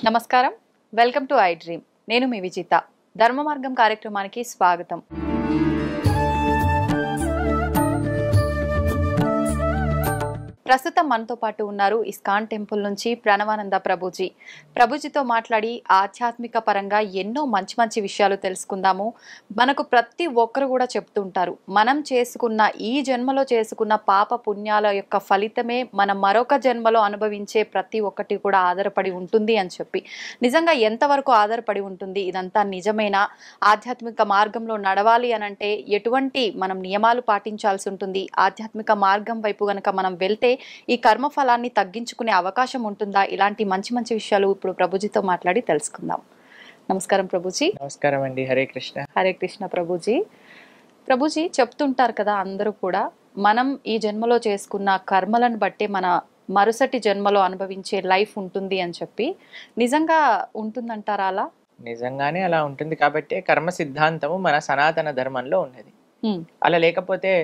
నమస్కారం, welcome to I dream. నేను మీ విజిత. ధర్మ మార్గం కార్యక్రమానికి స్వాగతం. ప్రస్తుతం మనతో పాటు ఉన్నారు ఇస్కాన్ టెంపుల్ నుంచి ప్రణవానంద ప్రభుజీ. ప్రభుజీతో మాట్లాడి ఆధ్యాత్మిక పరంగా ఎన్నో మంచి మంచి విషయాలు తెలుసుకుందాము. మనకు ప్రతి ఒక్కరు కూడా చెప్తుంటారు, మనం చేసుకున్న ఈ జన్మలో చేసుకున్న పాప పుణ్యాల యొక్క ఫలితమే మనం మరొక జన్మలో అనుభవించే ప్రతి ఒక్కటి కూడా ఆధారపడి ఉంటుంది అని చెప్పి. నిజంగా ఎంతవరకు ఆధారపడి ఉంటుంది? ఇదంతా నిజమేనా? ఆధ్యాత్మిక మార్గంలో నడవాలి అనంటే ఎటువంటి మనం నియమాలు పాటించాల్సి ఉంటుంది? ఆధ్యాత్మిక మార్గం వైపు గనక మనం వెళ్తే ఈ కర్మ ఫలాన్ని తగ్గించుకునే అవకాశం ఉంటుందా? ఇలాంటి మంచి మంచి విషయాలు ఇప్పుడు ప్రభుజీతో మాట్లాడి తెలుసుకుందాం. నమస్కారం ప్రభుజీ. నమస్కారం అండి. హరే కృష్ణ. హరే కృష్ణ ప్రభుజీ. ప్రభుజీ చెప్తుంటారు కదా, అందరూ కూడా మనం ఈ జన్మలో చేసుకున్న కర్మలను బట్టే మన మరుసటి జన్మలో అనుభవించే లైఫ్ ఉంటుంది అని చెప్పి. నిజంగా ఉంటుందంటారా అలా? నిజంగానే అలా ఉంటుంది. కాబట్టి కర్మ సిద్ధాంతము మన సనాతన ధర్మంలో ఉన్నది. అలా లేకపోతే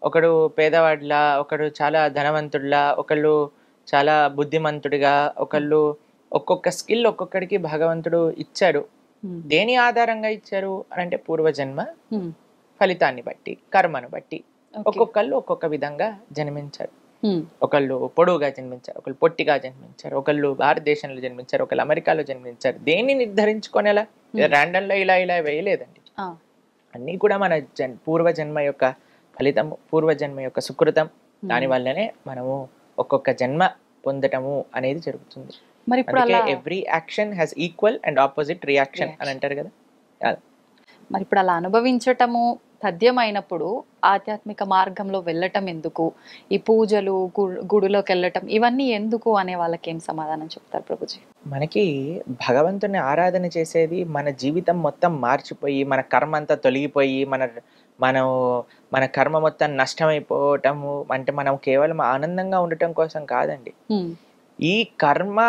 ఒకడు పేదవాడిలా, ఒకడు చాలా ధనవంతుడిలా, ఒకళ్ళు చాలా బుద్ధిమంతుడిగా, ఒకళ్ళు ఒక్కొక్క స్కిల్ ఒక్కొక్కడికి భగవంతుడు ఇచ్చాడు. దేని ఆధారంగా ఇచ్చారు అని అంటే పూర్వజన్మ ఫలితాన్ని బట్టి, కర్మను బట్టి ఒక్కొక్కళ్ళు ఒక్కొక్క విధంగా జన్మించారు. ఒకళ్ళు పొడువుగా జన్మించారు, ఒకళ్ళు పొట్టిగా జన్మించారు, ఒకళ్ళు భారతదేశంలో జన్మించారు, ఒకళ్ళు అమెరికాలో జన్మించారు. దేన్ని నిర్ధారించుకునేలా ర్యాండమ్ లో ఇలా ఇలా వేయలేదండి. అన్నీ కూడా మన పూర్వజన్మ యొక్క ఫలితము, పూర్వజన్మ యొక్క సుకృతం. దాని వల్లనే మనము ఒక్కొక్క జన్మ పొందటము అనేది జరుగుతుంది. మరి every action has equal and opposite reaction అని అంటారు కదా. మరి ఇప్పుడు అలా అనుభవించటము తథ్యమైనప్పుడు ఆధ్యాత్మిక మార్గంలో వెళ్ళటం ఎందుకు? ఈ పూజలు, గుడిలోకి వెళ్ళటం, ఇవన్నీ ఎందుకు అనే వాళ్ళకి ఏం సమాధానం చెప్తారు ప్రభుజీ? మనకి భగవంతుని ఆరాధన చేసేది మన జీవితం మొత్తం మార్చిపోయి, మన కర్మ అంతా తొలగిపోయి, మన కర్మ మొత్తం నష్టమైపోవటము అంటే మనం కేవలం ఆనందంగా ఉండటం కోసం కాదండి. ఈ కర్మ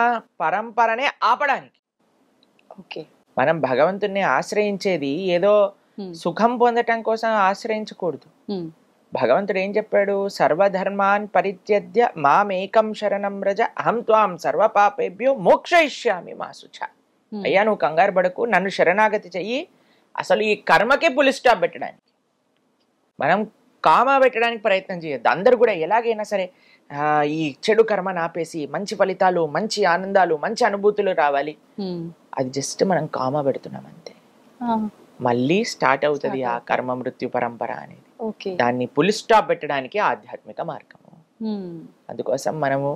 పరంపరనే ఆపడానికి. ఓకే, మనం భగవంతుని ఆశ్రయించేది ఏదో సుఖం పొందటం కోసం ఆశ్రయించకూడదు. భగవంతుడు ఏం చెప్పాడు? సర్వధర్మాన్ పరిత్యజ్య మామేకం శరణం వ్రజ అహం త్వాం సర్వ పాపేభ్యో మోక్షయిష్యామి మా శుచ. అయ్యా, నువ్వు కంగారు పడకు, నన్ను శరణాగతి చెయ్యి. అసలు ఈ కర్మకే పులి స్టాప్ పెట్టడానికి, మనం కామా పెట్టడానికి ప్రయత్నం చేయొద్దు. అందరు కూడా ఎలాగైనా సరే ఈ చెడు కర్మను ఆపేసి మంచి ఫలితాలు, మంచి ఆనందాలు, మంచి అనుభూతులు రావాలి. అది జస్ట్ మనం కామా పెడుతున్నాం అంతే. మళ్ళీ స్టార్ట్ అవుతుంది ఆ కర్మ మృత్యు పరంపర అనేది. దాన్ని పులి స్టాప్ పెట్టడానికి ఆధ్యాత్మిక మార్గము. అందుకోసం మనము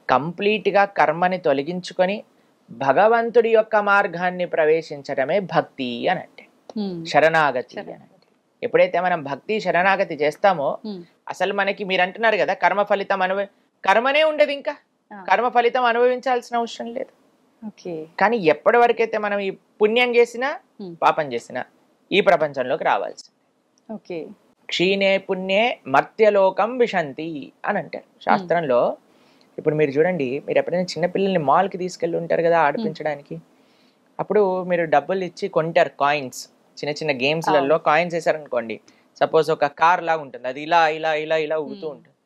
కంప్లీట్ గా కర్మని తొలగించుకొని భగవంతుడి యొక్క మార్గాన్ని ప్రవేశించడమే భక్తి అని అంటే, శరణాగతి అని అంటే. ఎప్పుడైతే మనం భక్తి శరణాగతి చేస్తామో అసలు మనకి, మీరు అంటున్నారు కదా కర్మ ఫలితం కర్మనే ఉండదు, ఇంకా కర్మ ఫలితం అనుభవించాల్సిన అవసరం లేదు. కానీ ఎప్పటి వరకైతే మనం ఈ పుణ్యం చేసినా పాపం చేసినా ఈ ప్రపంచంలోకి రావాల్సింది. క్షీణే పుణ్యే మర్త్యలోకం విశంతి అని అంటారు శాస్త్రంలో. ఇప్పుడు మీరు చూడండి, మీరు ఎప్పుడైనా చిన్నపిల్లల్ని మాల్కి తీసుకెళ్ళి ఉంటారు కదా ఆడిపించడానికి. అప్పుడు మీరు డబ్బులు ఇచ్చి కొంటారు కాయిన్స్. చిన్న చిన్న గేమ్స్లలో కాయిన్స్ వేసారనుకోండి, సపోజ్ ఒక కార్ లాగా ఉంటుంది, అది ఇలా ఇలా ఇలా ఇలా ఊగుతూ ఉంటుంది.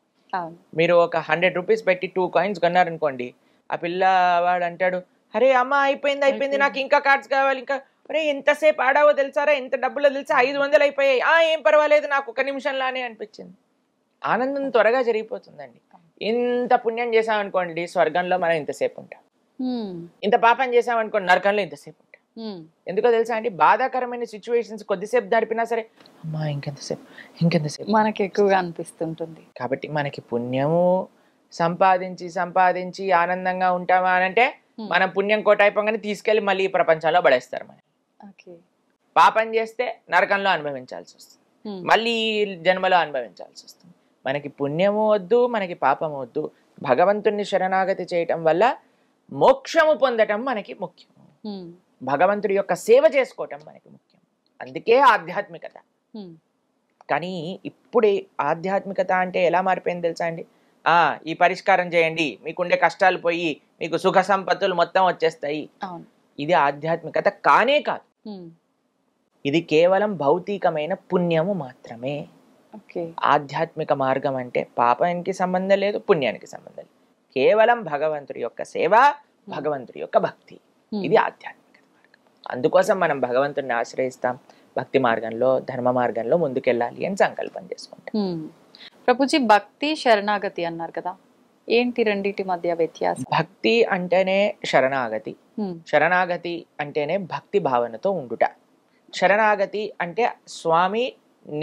మీరు ఒక 100 రూపీస్ పెట్టి 2 కాయిన్స్ కొన్నారనుకోండి, ఆ పిల్లవాడు అంటాడు, అరే అమ్మ అయిపోయింది, నాకు ఇంకా కార్డ్స్ కావాలి, ఇంకా. అరే ఎంతసేపు ఆడావో తెలుసారా, ఎంత డబ్బులో తెలుసా, 500 అయిపోయాయి. ఏం పర్వాలేదు, నాకు 1 నిమిషంలానే అనిపించింది. ఆనందం త్వరగా జరిగిపోతుందండి. ఇంత పుణ్యం చేసామనుకోండి స్వర్గంలో మనం ఇంతసేపు ఉంటాం, ఇంత పాపం చేసామనుకోండి నరకంలో ఇంతసేపు ఉంటాం. ఎందుకో తెలుసా అండి, బాధాకరమైన సిచ్యువేషన్స్ కొద్దిసేపు దాడిపినా సరే అమ్మా ఇంకెంతసేపు మనకి ఎక్కువగా అనిపిస్తుంటుంది. కాబట్టి మనకి పుణ్యము సంపాదించి ఆనందంగా ఉంటామా అని అంటే, మనం పుణ్యం కోట అయిపోగానే తీసుకెళ్లి మళ్ళీ ఈ ప్రపంచంలో పడేస్తారు. మనం పాపం చేస్తే నరకంలో అనుభవించాల్సి వస్తుంది, మళ్ళీ జన్మలో అనుభవించాల్సి వస్తుంది. మనకి పుణ్యము వద్దు, మనకి పాపము వద్దు. భగవంతుణ్ణి శరణాగతి చేయటం వల్ల మోక్షము పొందటం మనకి ముఖ్యం. భగవంతుడి యొక్క సేవ చేసుకోవటం మనకి ముఖ్యం. అందుకే ఆధ్యాత్మికత. కానీ ఇప్పుడు ఆధ్యాత్మికత అంటే ఎలా మారిపోయింది తెలుసా అండి? ఈ పరిష్కారం చేయండి, మీకుండే కష్టాలు పోయి మీకు సుఖ సంపత్తులు మొత్తం వచ్చేస్తాయి. ఇది ఆధ్యాత్మికత కానే కాదు. ఇది కేవలం భౌతికమైన పుణ్యము మాత్రమే. ఆధ్యాత్మిక మార్గం అంటే పాపానికి సంబంధం లేదు, పుణ్యానికి సంబంధం లేదు. కేవలం భగవంతుడి యొక్క సేవ, భగవంతుడి యొక్క భక్తి. ఇది ఆధ్యాత్మిక మార్గం. అందుకోసం మనం భగవంతుడిని ఆశ్రయిస్తాం, భక్తి మార్గంలో, ధర్మ మార్గంలో ముందుకెళ్ళాలి అని సంకల్పం చేసుకుంటాం. ప్రభుజీ, భక్తి శరణాగతి అన్నారు కదా, ఏంటి రెండిటి మధ్య వ్యత్యాసం? భక్తి అంటేనే శరణాగతి, శరణాగతి అంటేనే భక్తి భావనతో ఉండుట. శరణాగతి అంటే స్వామి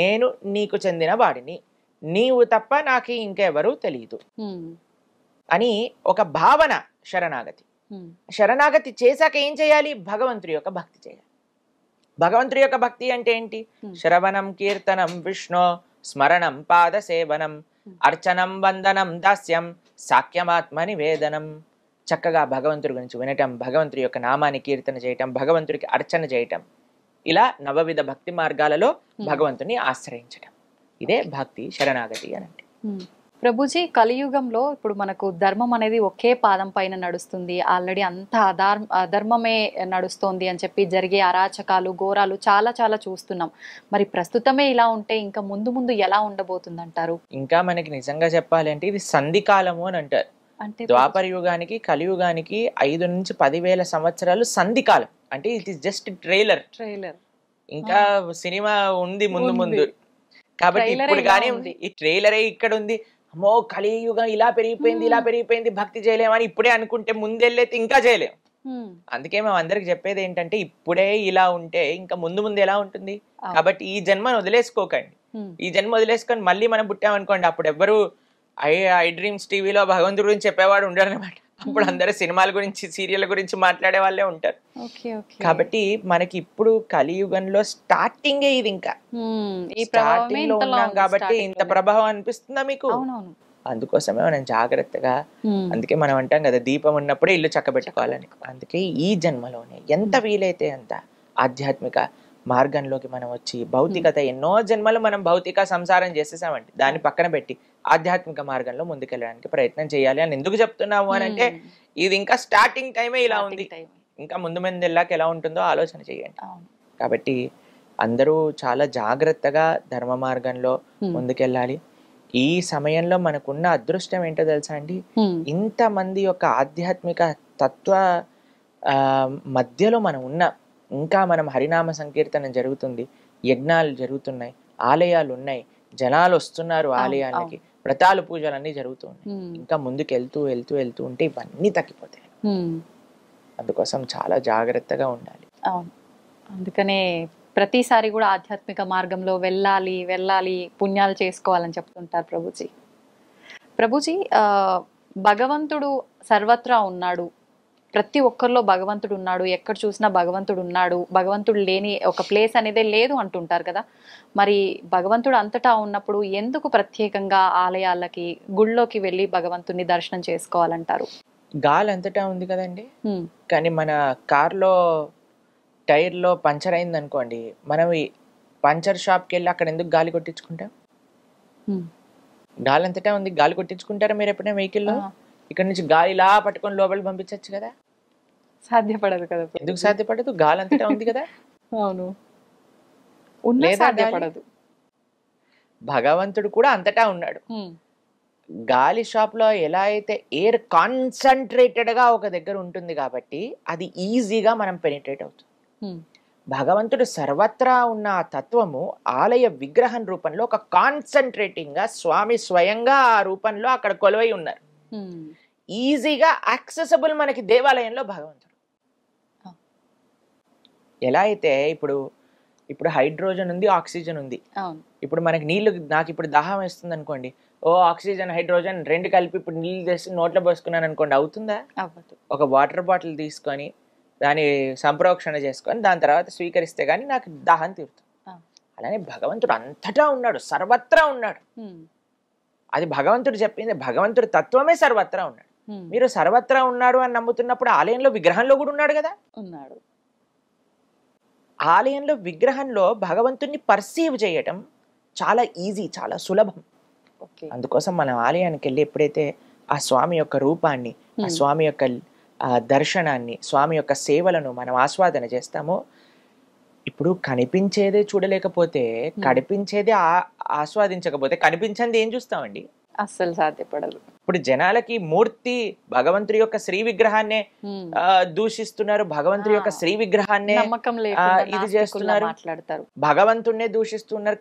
నేను నీకు చెందిన వాడిని, నీవు తప్ప నాకు ఇంకెవరూ తెలియదు అని ఒక భావన శరణాగతి. శరణాగతి చేశాక ఏం చేయాలి? భగవంతుడి యొక్క భక్తి చేయాలి. భగవంతుడి యొక్క భక్తి అంటే ఏంటి? శ్రవణం కీర్తనం విష్ణు స్మరణం పాద సేవనం అర్చనం వందనం దాస్యం సాఖ్యమాత్మ నివేదనం. చక్కగా భగవంతుడి గురించి వినటం, భగవంతుడి యొక్క నామాన్ని కీర్తన చేయటం, భగవంతుడికి అర్చన చేయటం, ఇలా నవవిధ భక్తి మార్గాలలో భగవంతుని ఆశ్రయించటం, ఇదే భక్తి శరణాగతి అని అంటే. ప్రభుజీ, కలియుగంలో ఇప్పుడు మనకు ధర్మం అనేది ఒకే పాదం పైన నడుస్తుంది, ఆల్రెడీ అంత అధర్మమే నడుస్తోంది అని చెప్పి జరిగే అరాచకాలు, ఘోరాలు చాలా చాలా చూస్తున్నాం. మరి ప్రస్తుతమే ఇలా ఉంటే ఇంకా ముందు ముందు ఎలా ఉండబోతుంది అంటారు? ఇంకా మనకి నిజంగా చెప్పాలి అంటే ఇది సంధికాలము అని అంటారు. అంటే ద్వాపర యుగానికి కలియుగానికి 5 నుంచి 10,000 సంవత్సరాలు సంధికాలం. అంటే ఇట్ ఈస్ జస్ట్ ట్రైలర్. ఇంకా సినిమా ఉంది ముందు ముందు. కాబట్టి ఇప్పుడు గానే ఉంది, ఈ ట్రైలరే ఇక్కడ ఉంది. అమ్మో కలియుగం ఇలా పెరిగిపోయింది, ఇలా పెరిగిపోయింది, భక్తి చేయలేమని ఇప్పుడే అనుకుంటే ముందెళ్ళైతే ఇంకా చేయలేం. అందుకే మేము అందరికి చెప్పేది ఏంటంటే ఇప్పుడే ఇలా ఉంటే ఇంకా ముందు ముందు ఎలా ఉంటుంది. కాబట్టి ఈ జన్మను వదిలేసుకోకండి. ఈ జన్మ వదిలేసుకొని మళ్ళీ మనం పుట్టామనుకోండి, అప్పుడు ఎవ్వరు ఐ డ్రీమ్స్ టీవీలో భగవంతుడి గురించి చెప్పేవాడు ఉండరు అనమాట. అప్పుడు అందరూ సినిమాల గురించి, సీరియల్ గురించి మాట్లాడే వాళ్ళే ఉంటారు. కాబట్టి మనకి ఇప్పుడు కలియుగంలో స్టార్టింగే ఇది. ఇంకా స్టార్టింగ్ లో ఉన్నాం కాబట్టి ఇంత ప్రభావం అనిపిస్తుందా మీకు? అందుకోసమే మనం జాగ్రత్తగా, అందుకే మనం అంటాం కదా దీపం ఉన్నప్పుడే ఇల్లు చక్కబెట్టుకోవాలని. అందుకే ఈ జన్మలోనే ఎంత వీలైతే అంత ఆధ్యాత్మిక మార్గంలోకి మనం వచ్చి, భౌతికత ఎన్నో జన్మలు మనం భౌతిక సంసారం చేసేసామండి, దాన్ని పక్కన పెట్టి ఆధ్యాత్మిక మార్గంలో ముందుకెళ్ళడానికి ప్రయత్నం చేయాలి అని ఎందుకు చెప్తున్నాము అని అంటే ఇది ఇంకా స్టార్టింగ్ టైమే ఇలా ఉంది. ఇంకా ముందు ముందు వెళ్ళాక ఎలా ఉంటుందో ఆలోచన చేయండి. కాబట్టి అందరూ చాలా జాగ్రత్తగా ధర్మ మార్గంలో ముందుకెళ్ళాలి. ఈ సమయంలో మనకున్న అదృష్టం ఏంటో తెలుసా అండి? ఇంతమంది యొక్క ఆధ్యాత్మిక తత్వ మధ్యలో మనం ఉన్నాం. ఇంకా మనం హరినామ సంకీర్తన జరుగుతుంది, యజ్ఞాలు జరుగుతున్నాయి, ఆలయాలు ఉన్నాయి, జనాలు వస్తున్నారు ఆలయానికి, వ్రతాలు పూజలు అన్ని జరుగుతున్నాయి. ఇంకా ముందుకు వెళ్తూ వెళ్తూ వెళ్తూ ఉంటే ఇవన్నీ తగ్గిపోతాయి. అందుకోసం చాలా జాగ్రత్తగా ఉండాలి. అవును, అందుకనే ప్రతిసారి కూడా ఆధ్యాత్మిక మార్గంలో వెళ్ళాలి వెళ్ళాలి, పుణ్యాలు చేసుకోవాలని చెప్తుంటారు ప్రభుజీ. ప్రభుజీ, భగవంతుడు సర్వత్రా ఉన్నాడు, ప్రతి ఒక్కరిలో భగవంతుడు ఉన్నాడు, ఎక్కడ చూసినా భగవంతుడు ఉన్నాడు, భగవంతుడు లేని ఒక ప్లేస్ అనేదే లేదు అంటుంటారు కదా. మరి భగవంతుడు అంతటా ఉన్నప్పుడు ఎందుకు ప్రత్యేకంగా ఆలయాలకి, గుళ్ళోకి వెళ్ళి భగవంతుని దర్శనం చేసుకోవాలంటారు? గాలి అంతటా ఉంది కదండి. కానీ మన కార్లో టైర్లో పంచర్ అయింది అనుకోండి, మనం ఈ పంచర్ షాప్కి వెళ్ళి అక్కడ ఎందుకు గాలి కొట్టించుకుంటాం? గాలి అంతటా ఉంది, గాలి కొట్టించుకుంటారా మీరు ఎప్పుడైనా వెహికల్లో? ఇక్కడ నుంచి గాలి ఇలా పట్టుకొని లోపలికి పంపించచ్చు కదా. సాధ్యపడదు కదా. ఎందుకు సాధ్యపడదు? గాలి అంతటా ఉంది కదా. అవును, సాధ్యపడదు. భగవంతుడు కూడా అంతటా ఉన్నాడు. గాలి షాప్ లో ఎలా అయితే ఎయిర్ కాన్సన్ట్రేటెడ్ గా ఒక దగ్గర ఉంటుంది కాబట్టి అది ఈజీగా మనం పెనిట్రేట్ అవుతుంది. భగవంతుడు సర్వత్రా ఉన్న ఆ తత్వము ఆలయ విగ్రహం రూపంలో ఒక కాన్సన్ట్రేటింగ్ గా స్వామి స్వయంగా ఆ రూపంలో అక్కడ కొలువై ఉన్నారు. ఈజీగా యాక్సెసబుల్ మనకి దేవాలయంలో భగవంతుడు. ఎలా అయితే ఇప్పుడు హైడ్రోజన్ ఉంది, ఆక్సిజన్ ఉంది. ఇప్పుడు మనకి నీళ్లు, నాకు ఇప్పుడు దాహం వేస్తుంది అనుకోండి, ఆక్సిజన్ హైడ్రోజన్ రెండు కలిపి ఇప్పుడు నీళ్ళు తెచ్చి నోట్లో పోసుకున్నాను అనుకోండి, అవుతుందా? ఒక వాటర్ బాటిల్ తీసుకొని దాన్ని సంప్రోక్షణ చేసుకొని దాని తర్వాత స్వీకరిస్తే గానీ నాకు దాహం తీరుతుంది. అలానే భగవంతుడు అంతటా ఉన్నాడు, సర్వత్రా ఉన్నాడు. అది భగవంతుడు చెప్పింది, భగవంతుడు తత్వమే సర్వత్రా ఉన్నాడు. మీరు సర్వత్రా ఉన్నాడు అని నమ్ముతున్నప్పుడు ఆలయంలో విగ్రహంలో కూడా ఉన్నాడు కదా. ఉన్నాడు. ఆలయంలో విగ్రహంలో భగవంతుడిని పర్సీవ్ చేయటం చాలా ఈజీ, చాలా సులభం. అందుకోసం మనం ఆలయానికి వెళ్ళి ఎప్పుడైతే ఆ స్వామి యొక్క రూపాన్ని, ఆ స్వామి యొక్క దర్శనాన్ని, స్వామి యొక్క సేవలను మనం ఆస్వాదన చేస్తామో, ఇప్పుడు కనిపించేదే చూడలేకపోతే, కనిపించేదే ఆస్వాదించకపోతే కనిపించింది ఏం చూస్తామండి? అస్సలు సాధ్యపడదు. ఇప్పుడు జనాలకి మూర్తి భగవంతుడి యొక్క శ్రీ విగ్రహాన్నే దూషిస్తున్నారు, భగవంతుడి యొక్క శ్రీ విగ్రహాన్నే ఇది చేస్తున్నారు, భగవంతుడినే దూషిస్తున్నారు.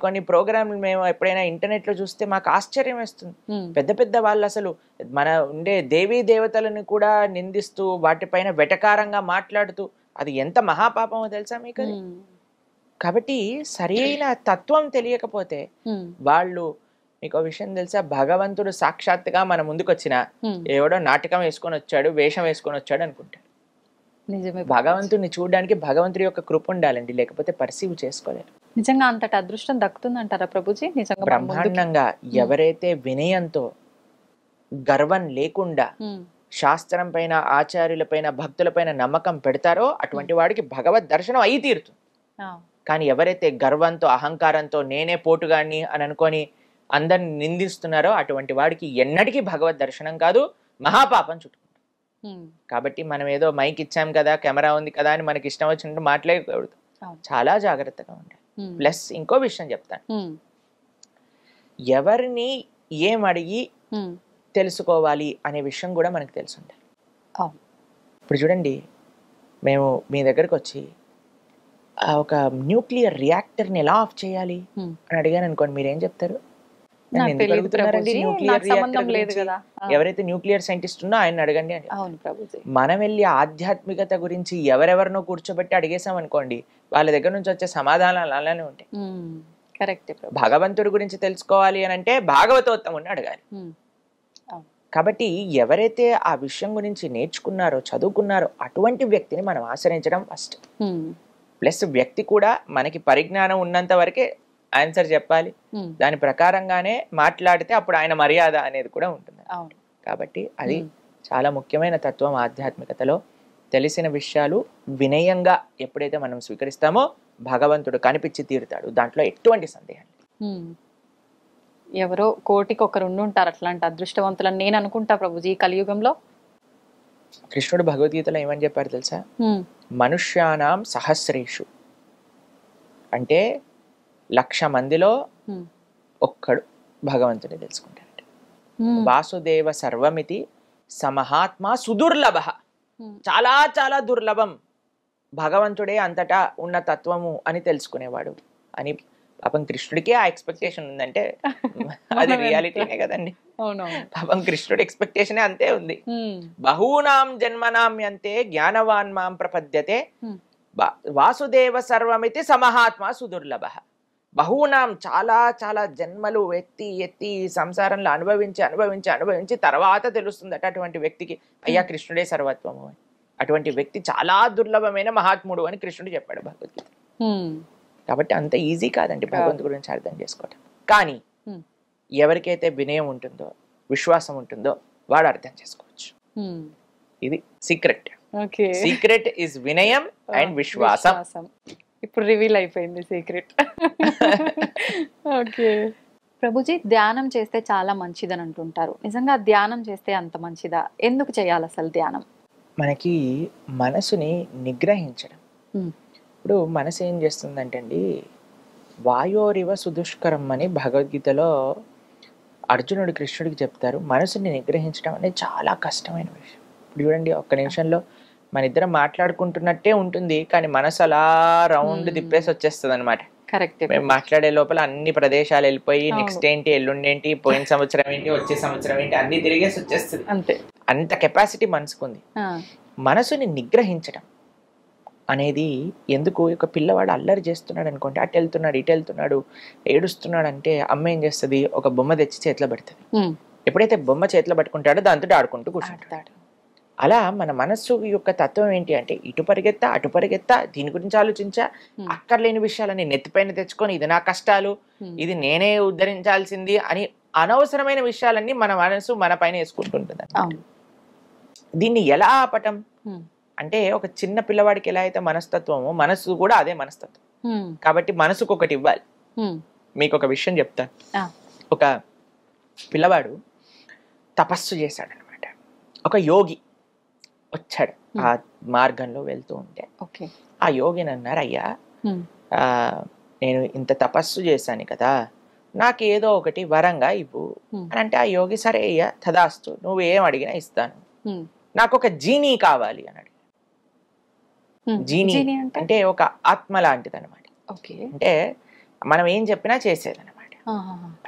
కొన్ని ప్రోగ్రాంలు మేము ఎప్పుడైనా ఇంటర్నెట్ లో చూస్తే మాకు ఆశ్చర్యం వేస్తుంది. పెద్ద పెద్ద వాళ్ళు అసలు మన ఉండే దేవీ దేవతలను కూడా నిందిస్తూ వాటిపైన వెటకారంగా మాట్లాడుతూ, అది ఎంత మహాపాపమో తెలుసా మీకు? కాబట్టి సరైన తత్వం తెలియకపోతే వాళ్ళు, మీకు విషయం తెలుసా, భగవంతుడు సాక్షాత్తుగా మన ముందుకు వచ్చిన ఎవడో నాటకం వేసుకొని వచ్చాడు, వేషం వేసుకొని వచ్చాడు అనుకుంటాడు. భగవంతుడిని చూడడానికి భగవంతుడి యొక్క కృప ఉండాలండి, లేకపోతే పర్సీవ్ చేసుకోలేరు. నిజంగా అంతటి అదృష్టం దక్కుతుందంటారా ప్రభుజీ? నిజంగా బ్రహ్మాండంగా ఎవరైతే వినయంతో, గర్వం లేకుండా శాస్త్రం పైన, ఆచార్యుల పైన, భక్తుల పైన నమ్మకం పెడతారో అటువంటి వాడికి భగవద్ దర్శనం అయి తీరుతుంది. కానీ ఎవరైతే గర్వంతో, అహంకారంతో నేనే పోటుగాడిని అని అనుకొని అందరిని నిందిస్తున్నారో అటువంటి వాడికి ఎన్నటికీ భగవద్ దర్శనం కాదు, మహాపాపం చుట్టుకుంటాం. కాబట్టి మనం ఏదో మైక్ ఇచ్చాం కదా, కెమెరా ఉంది కదా అని మనకి ఇష్టం వచ్చినట్టు మాట్లాడకూడదు, చాలా జాగ్రత్తగా ఉండాలి. ప్లస్ ఇంకో విషయం చెప్తాను, ఎవరిని ఏం అడిగి తెలుసుకోవాలి అనే విషయం కూడా మనకు తెలిసి ఉండాలి. ఇప్పుడు చూడండి, మేము మీ దగ్గరకు వచ్చి ఒక న్యూక్లియర్ రియాక్టర్ని ఎలా ఆఫ్ చేయాలి అని అడిగాను అనుకోండి, మీరేం చెప్తారు? ఎవరైతే న్యూక్లియర్ సైంటిస్ట్ ఉన్నా ఆయన అడగండి అని. మనం వెళ్ళి ఆధ్యాత్మికత గురించి ఎవరెవరినో కూర్చోబెట్టి అడిగేసాం అనుకోండి, వాళ్ళ దగ్గర నుంచి వచ్చే సమాధానాలు అలానే ఉంటాయి. భగవంతుడి గురించి తెలుసుకోవాలి అని అంటే భాగవతోత్తముని అడగాలి. కాబట్టి ఎవరైతే ఆ విషయం గురించి నేర్చుకున్నారో, చదువుకున్నారో అటువంటి వ్యక్తిని మనం ఆశ్రయించడం ఫస్ట్. ప్లస్ వ్యక్తి కూడా మనకి పరిజ్ఞానం ఉన్నంత వరకే ఆన్సర్ చెప్పాలి, దాని ప్రకారంగానే మాట్లాడితే అప్పుడు ఆయన మర్యాద అనేది కూడా ఉంటుంది. కాబట్టి అది చాలా ముఖ్యమైన తత్వం ఆధ్యాత్మికతలో. తెలిసిన విషయాలు వినయంగా ఎప్పుడైతే మనం స్వీకరిస్తామో భగవంతుడు కనిపించి తీరుతాడు, దాంట్లో ఎటువంటి సందేహం లేదు. ఎవరో కోటికి ఒకరు ఉండుంటారు అట్లాంటి అదృష్టవంతులని నేను అనుకుంటా ప్రభుజీ ఈ కలియుగంలో. కృష్ణుడు భగవద్గీతలో ఏమని చెప్పారు తెలుసా? మనుష్యానాం సహస్రేషు, అంటే 1,00,000 మందిలో ఒక్కడు భగవంతుని తెలుసుకుంటాడు. వాసుదేవ సర్వమితి సమహాత్మ సుదుర్లభ, చాలా చాలా దుర్లభం భగవంతుడే అంతటా ఉన్న తత్వము అని తెలుసుకునేవాడు అని. పాపం కృష్ణుడికి ఆ ఎక్స్పెక్టేషన్ ఉందంటే అది రియాలిటీనే కదండి. పాపం కృష్ణుడి ఎక్స్పెక్టేషన్ అంతే ఉంది. బహూనాం జన్మనామ్యంతే జ్ఞానవాన్ మాం ప్రపద్యతే వాసుదేవ సర్వమితి సమహాత్మ సుదుర్లభ. బహూనాం చాలా చాలా జన్మలు ఎత్తి ఎత్తి సంసారంలో అనుభవించి తర్వాత తెలుస్తుందట అటువంటి వ్యక్తికి అయ్యా కృష్ణుడే సర్వత్వము అని. అటువంటి వ్యక్తి చాలా దుర్లభమైన మహాత్ముడు అని కృష్ణుడు చెప్పాడు భగవద్గీత. కాబట్టి అంత ఈజీ కాదండి భగవంతుడి గురించి అర్థం చేసుకోవటం. కానీ ఎవరికైతే వినయం ఉంటుందో, విశ్వాసం ఉంటుందో వాడు అర్థం చేసుకోవచ్చు. ఇది సీక్రెట్. సీక్రెట్ ఇస్ వినయం అండ్ విశ్వాసం. ఇప్పుడు రివీల్ అయిపోయింది సీక్రెట్. ఓకే ప్రభుజీ, ధ్యానం చేస్తే చాలా మంచిదని అంటుంటారు. నిజంగా ధ్యానం చేస్తే అంత మంచిదా? ఎందుకు చేయాలి అసలు ధ్యానం? మనకి మనసుని నిగ్రహించడం. ఇప్పుడు మనసు ఏం చేస్తుందంటే అండి, వాయోరివ సుదుష్కరం అని భగవద్గీతలో అర్జునుడు కృష్ణుడికి చెప్తారు. మనసుని నిగ్రహించడం అనేది చాలా కష్టమైన విషయం. ఇప్పుడు చూడండి, ఒక్క నిమిషంలో మన ఇద్దరం మాట్లాడుకుంటున్నట్టే ఉంటుంది, కానీ మనసు అలా రౌండ్ తిప్పేసి వచ్చేస్తుంది అనమాట. మేము మాట్లాడే లోపల అన్ని ప్రదేశాలు వెళ్ళిపోయి నెక్స్ట్ ఏంటి, ఎల్లుండి ఏంటి, పోయిన సంవత్సరం ఏంటి, వచ్చే సంవత్సరం ఏంటి అన్ని తిరిగేసి వచ్చేస్తుంది. అంతే, అంత కెపాసిటీ మనసుకుంది. మనసుని నిగ్రహించడం అనేది ఎందుకు? ఒక పిల్లవాడు అల్లరి చేస్తున్నాడు అనుకోండి, అటు వెళ్తున్నాడు ఇటు వెళ్తున్నాడు ఏడుస్తున్నాడు అంటే అమ్మ ఏం చేస్తుంది, ఒక బొమ్మ తెచ్చి చేతిలో పెడుతుంది. ఎప్పుడైతే బొమ్మ చేతిలో పట్టుకుంటాడో దాంతో ఆడుకుంటూ కూర్చుంటాడు. అలా మన మనస్సు యొక్క తత్వం ఏంటి అంటే, ఇటు పరిగెత్తా అటు పరిగెత్తా, దీని గురించి ఆలోచించా, అక్కర్లేని విషయాలని నెత్తిపైన తెచ్చుకొని ఇది నా కష్టాలు, ఇది నేనే ఉద్ధరించాల్సింది అని అనవసరమైన విషయాలన్నీ మన మనసు మన పైన వేసుకుంటుంటుంది. దీన్ని ఎలా ఆపటం అంటే, ఒక చిన్న పిల్లవాడికి ఎలా అయితే మనస్తత్వమో మనసు కూడా అదే మనస్తత్వం. కాబట్టి మనసుకు ఒకటి ఇవ్వాలి. మీకు ఒక విషయం చెప్తాను. ఒక పిల్లవాడు తపస్సు చేశాడు అనమాట. ఒక యోగి వచ్చాడు ఆ మార్గంలో వెళ్తూ ఉంటే. ఆ యోగిని అన్నారు, అయ్యా నేను ఇంత తపస్సు చేశాను కదా, నాకు ఏదో ఒకటి వరంగా ఇవ్వు అని అంటే ఆ యోగి సరే అయ్యా తదాస్తు, నువ్వు ఏం అడిగినా ఇస్తాను, నాకు ఒక జీనీ కావాలి అని అడిగి. జీనీ అంటే ఒక ఆత్మ లాంటిది అనమాట. అంటే మనం ఏం చెప్పినా చేసేది అనమాట.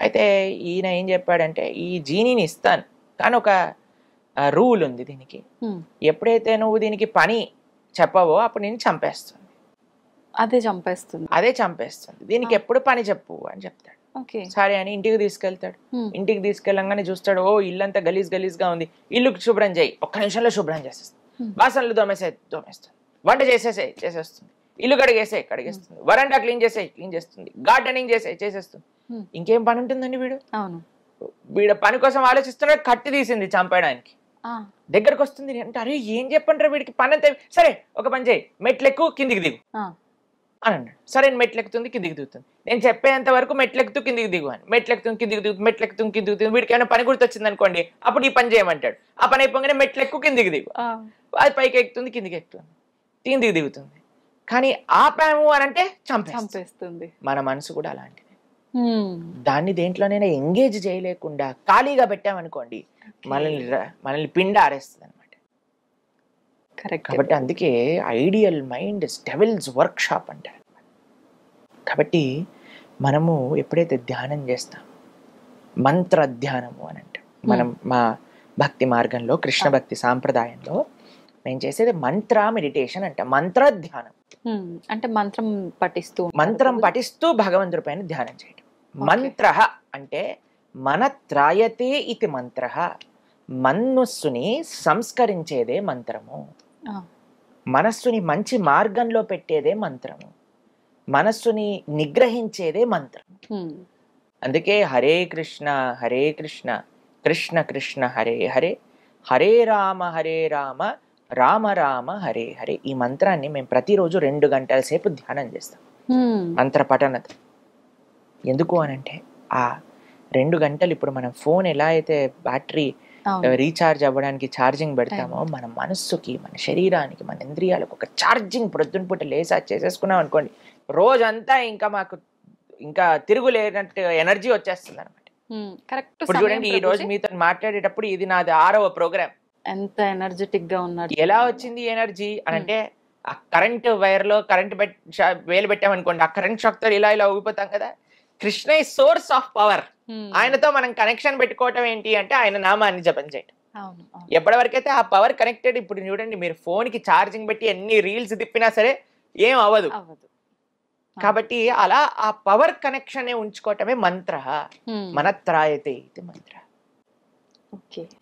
అయితే ఈయన ఏం చెప్పాడంటే ఈ జీనీని ఇస్తాను కానీ ఒక రూల్ ఉంది దీనికి, ఎప్పుడైతే నువ్వు దీనికి పని చెప్పవో అప్పుడు నేను చంపేస్తుంది, అదే చంపేస్తుంది, దీనికి ఎప్పుడు పని చెప్పు అని చెప్తాడు. సరే అని ఇంటికి తీసుకెళ్తాడు. ఇంటికి తీసుకెళ్ళంగానే చూస్తాడు, ఓ ఇల్లంతా గలీజ్ గా ఉంది, ఇల్లు శుభ్రం చేయి, ఒక్క నిమిషంలో శుభ్రం చేసేస్తుంది, బాసనలు దోమేస్తుంది, వంట చేసేస్తుంది, ఇల్లు కడిగేస్తుంది, వరండా క్లీన్ చేస్తుంది, గార్డెనింగ్ చేసేస్తుంది. ఇంకేం పని ఉంటుందండి వీడు పని కోసం ఆలోచిస్తున్నాడు, కత్తి తీసింది చంపేయడానికి, దగ్గరకు వస్తుంది అంటే అరే ఏం చెప్పంటారు వీడికి పని అంతే, సరే ఒక పని చేయి, మెట్లెక్కు కిందికి దిగు అని అన్నాడు. సరే మెట్లెక్కుతుంది కిందికి దిగుతుంది, నేను చెప్పేంత వరకు మెట్లెక్కుతూ కిందికి దిగు అని, మెట్లెక్కుతుంది కిందికి దిగుతుంది, వీడికి ఏమైనా పని గుర్తొచ్చింది అనుకోండి అప్పుడు ఈ పని చేయమంటాడు, ఆ పని అయిపోగానే మెట్లెక్కు కిందికి దిగు, అది పైకి ఎక్కుతుంది కిందికి ఎక్కుతుంది, కిందికి దిగుతుంది. కానీ ఆపాము అని అంటే చంపేస్తుంది. మన మనసు కూడా అలాంటిది, దాన్ని దేంట్లోనైనా ఎంగేజ్ చేయలేకుండా ఖాళీగా పెట్టామనుకోండి మనల్ని పిండ ఆరేస్తుంది అనమాట. కాబట్టి అందుకే ideal mind devil's workshop అంటారు. కాబట్టి మనము ఎప్పుడైతే ధ్యానం చేస్తాం, మంత్ర ధ్యానము అని అంటాం. మనం మా భక్తి మార్గంలో కృష్ణ భక్తి సాంప్రదాయంలో మేము చేసేది మంత్ర మెడిటేషన్ అంట, మంత్ర ధ్యానం. అంటే మంత్రం పఠిస్తూ భగవంతుడి పైన ధ్యానం చేయడం. మంత్ర అంటే మనత్రాయతే ఇది మంత్ర, మనస్సుని సంస్కరించేదే మంత్రము, మనస్సుని మంచి మార్గంలో పెట్టేదే మంత్రము, మనస్సుని నిగ్రహించేదే మంత్రం. అందుకే హరే కృష్ణ కృష్ణ కృష్ణ హరే హరే, హరే రామ రామ రామ హరే హరే. ఈ మంత్రాన్ని మేము ప్రతిరోజు 2 గంటల సేపు ధ్యానం చేస్తాం, మంత్ర పఠనత. ఎందుకు అనంటే ఆ 2 గంటలు ఇప్పుడు మనం ఫోన్ ఎలా అయితే బ్యాటరీ రీఛార్జ్ అవ్వడానికి ఛార్జింగ్ పెడతామో, మన మనస్సుకి, మన శరీరానికి, మన ఇంద్రియాలకు ఒక ఛార్జింగ్ ప్రొద్దున పూట లేసా చేసేసుకున్నాం అనుకోండి, రోజంతా ఇంకా మాకు ఇంకా తిరుగులేనట్టు ఎనర్జీ వచ్చేస్తుంది అనమాట. ఇప్పుడు చూడండి ఈ రోజు మీతో మాట్లాడేటప్పుడు ఇది నాది 6వ ప్రోగ్రామ్. ఎంత ఎనర్జెటిక్ గా ఉన్నారు. ఎలా వచ్చింది ఎనర్జీ అని అంటే ఆ కరెంట్ వైర్ లో కరెంట్ వేలు పెట్టామనుకోండి, ఆ కరెంట్ షాక్ తో ఇలా ఊగిపోతాం కదా. కృష్ణ ఈ సోర్స్ ఆఫ్ పవర్, ఆయనతో మనం కనెక్షన్ పెట్టుకోవటం ఏంటి అంటే ఆయన నామాన్ని జపం చేయటం. ఎప్పటి వరకైతే ఆ పవర్ కనెక్టెడ్, ఇప్పుడు చూడండి మీరు ఫోన్ కి ఛార్జింగ్ పెట్టి ఎన్ని రీల్స్ తిప్పినా సరే ఏం అవ్వదు. కాబట్టి అలా ఆ పవర్ కనెక్షన్ ఉంచుకోవటమే మంత్ర, మనత్రాయతే ఇది మంత్ర.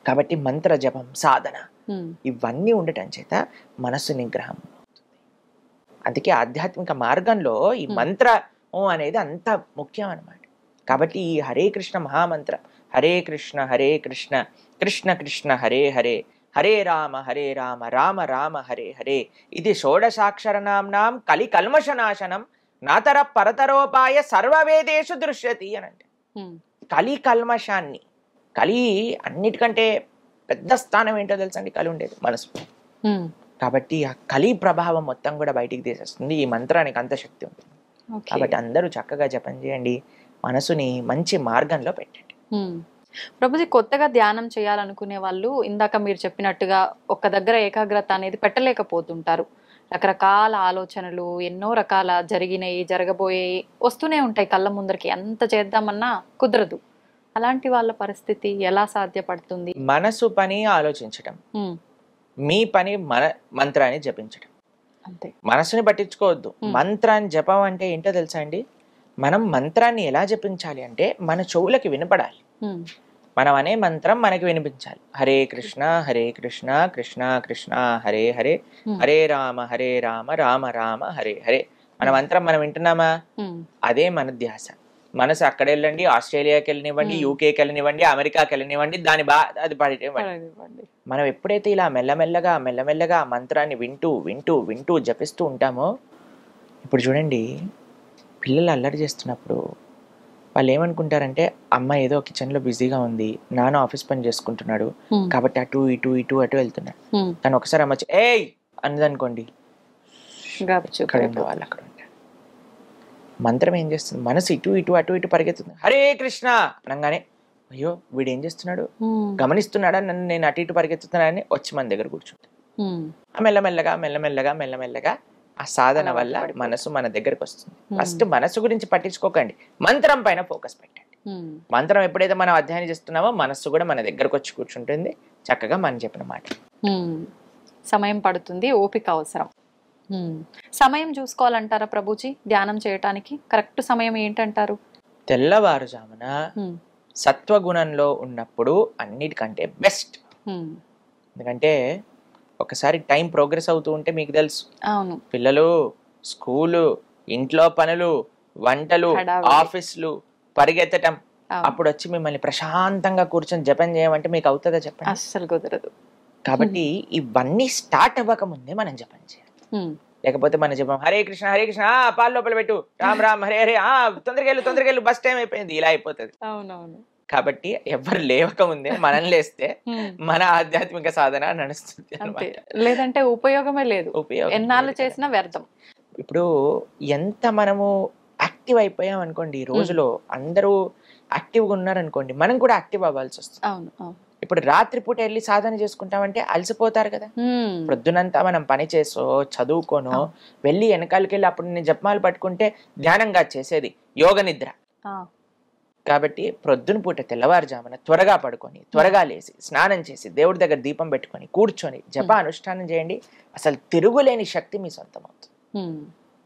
కాబట్టి మంత్ర జపం, సాధన ఇవన్నీ ఉండటం చేత మనస్సు నిగ్రహం అవుతుంది. అందుకే ఆధ్యాత్మిక మార్గంలో ఈ మంత్ర అనేది అంత ముఖ్యం అన్నమాట. కాబట్టి ఈ హరే కృష్ణ మహామంత్ర, హరే కృష్ణ కృష్ణ కృష్ణ హరే హరే, హరే రామ రామ రామ హరే హరే, ఇది షోడశాక్షరనామ్నాం కలి కల్మషనాశనం నాతర పరతరోపాయ సర్వవేదేషు దృశ్యతి అని అంటే. కలి కల్మషాన్ని, కలి అన్నిటికంటే పెద్ద స్థానం ఏంటో తెలుసండి, కలి ఉండేది మనసు. కాబట్టి ఆ కలి ప్రభావం మొత్తం కూడా బయటికి తీసేస్తుంది, ఈ మంత్రానికి అంత శక్తి ఉంటుంది. కాబట్టి అందరూ చక్కగా జపం చేయండి, మనసుని మంచి మార్గంలో పెట్టండి. ప్రభుజీ, కొత్తగా ధ్యానం చేయాలనుకునే వాళ్ళు ఇందాక మీరు చెప్పినట్టుగా ఒక్క దగ్గర ఏకాగ్రత అనేది పెట్టలేకపోతుంటారు. రకరకాల ఆలోచనలు, ఎన్నో రకాల జరిగినాయి, జరగబోయేవి వస్తూనే ఉంటాయి కళ్ళ ముందరికి, ఎంత చేద్దామన్నా కుదరదు. అలాంటి వాళ్ళ పరిస్థితి ఎలా సాధ్యపడుతుంది? మనసు పని ఆలోచించడం, మీ పని మంత్రాన్ని జపించడం. అంతే, మనసుని పట్టించుకోవద్దు. మంత్రాన్ని జపం అంటే ఏంటో తెలుసా అండి? మనం మంత్రాన్ని ఎలా జపించాలి అంటే మన చెవులకి వినపడాలి. మనం అనే మంత్రం మనకి వినిపించాలి. హరే కృష్ణ కృష్ణ కృష్ణ హరే హరే, హరే రామ రామ రామ హరే హరే. మన మంత్రం మనం వింటున్నామా? అదే మన ధ్యాస. మనసు అక్కడ వెళ్ళండి, ఆస్ట్రేలియాకి వెళ్ళనివ్వండి, యూకేకి వెళ్ళనివ్వండి, అమెరికాకి వెళ్ళనివ్వండి, అది పడివ్వండి. మనం ఎప్పుడైతే ఇలా మెల్లమెల్లగా మంత్రాన్ని వింటూ జపిస్తూ ఉంటామో, ఇప్పుడు చూడండి పిల్లలు అల్లరి చేస్తున్నప్పుడు వాళ్ళు ఏమనుకుంటారంటే, అమ్మ ఏదో కిచెన్ లో బిజీగా ఉంది, నాన్న ఆఫీస్ పని చేసుకుంటున్నాడు కాబట్టి అటు వెళ్తున్నాడు. తను ఒకసారి అమ్మ ఏయ్ అన్నదనుకోండి, వాళ్ళు అక్కడ ఉంటారు. మంత్రం ఏం చేస్తుంది, మనసు ఇటు ఇటు అటు ఇటు పరిగెత్తుంది. హరే కృష్ణ అనగానే అయ్యో వీడు ఏం చేస్తున్నాడు, గమనిస్తున్నాడా నన్ను నేను అటు ఇటు పరిగెత్తుతున్నానని వచ్చి మన దగ్గర కూర్చుంటుంది. మెల్లమెల్లగా మెల్లమెల్లగా మెల్లమెల్లగా ఆ సాధన వల్ల మనసు మన దగ్గరకు వస్తుంది. ఫస్ట్ మనసు గురించి పట్టించుకోకండి, మంత్రం పైన ఫోకస్ పెట్టండి. మంత్రం ఎప్పుడైతే మనం అధ్యయనం చేస్తున్నామో మనస్సు కూడా మన దగ్గరకు వచ్చి కూర్చుంటుంది, చక్కగా మనం చెప్పిన మాట. సమయం పడుతుంది, ఓపిక అవసరం. సమయం చూసుకోవాలంటారా ప్రభుజీ ధ్యానం చేయటానికి? కరెక్ట్ సమయం ఏంటంటారు? తెల్లవారుజామున సత్వగుణంలో ఉన్నప్పుడు అన్నిటికంటే బెస్ట్. ఎందుకంటే ఒకసారి టైం ప్రోగ్రెస్ అవుతూ ఉంటే మీకు తెలుసు, అవును, పిల్లలు, స్కూలు, ఇంట్లో పనులు, వంటలు, ఆఫీసులు, పరిగెత్తటం, అప్పుడు వచ్చి మిమ్మల్ని ప్రశాంతంగా కూర్చొని జపం చేయమంటే మీకు అవుతుందా చెప్పండి? అస్సలు కుదరదు. కాబట్టి ఇవన్నీ స్టార్ట్ అవ్వక ముందే మనం జపం చేయాలి. లేకపోతే మన జపం హరే కృష్ణ హరే కృష్ణ, పాలు లోపల పెట్టు, రామ్ రామ్ హరే హరే, తొందరగా వెళ్ళు బస్ టైం అయిపోయింది, ఇలా అయిపోతుంది. అవునవును. కాబట్టి ఎవరు లేవక ముందే మనం లేస్తే మన ఆధ్యాత్మిక సాధన నడుస్తుంది. లేదంటే ఉపయోగమే లేదు, ఎన్నాళ్ళు చేసినా వ్యర్థం. ఇప్పుడు ఎంత మనము యాక్టివ్ అయిపోయాం అనుకోండి, ఈ రోజులో అందరూ యాక్టివ్గా ఉన్నారనుకోండి, మనం కూడా యాక్టివ్ అవ్వాల్సి వస్తుంది. అవును. ఇప్పుడు రాత్రిపూట వెళ్ళి సాధన చేసుకుంటామంటే అలసిపోతారు కదా. ప్రొద్దునంతా మనం పని చేసో చదువుకోనో వెళ్ళి వెనకాలకి వెళ్ళి అప్పుడు నేను జపమాలు పట్టుకుంటే ధ్యానంగా చేసేది యోగ నిద్ర. కాబట్టి ప్రొద్దున పూట తెల్లవారుజామున త్వరగా పడుకొని త్వరగా లేచి స్నానం చేసి దేవుడి దగ్గర దీపం పెట్టుకొని కూర్చొని జప అనుష్ఠానం చేయండి. అసలు తిరుగులేని శక్తి మీ సొంతం అవుతుంది.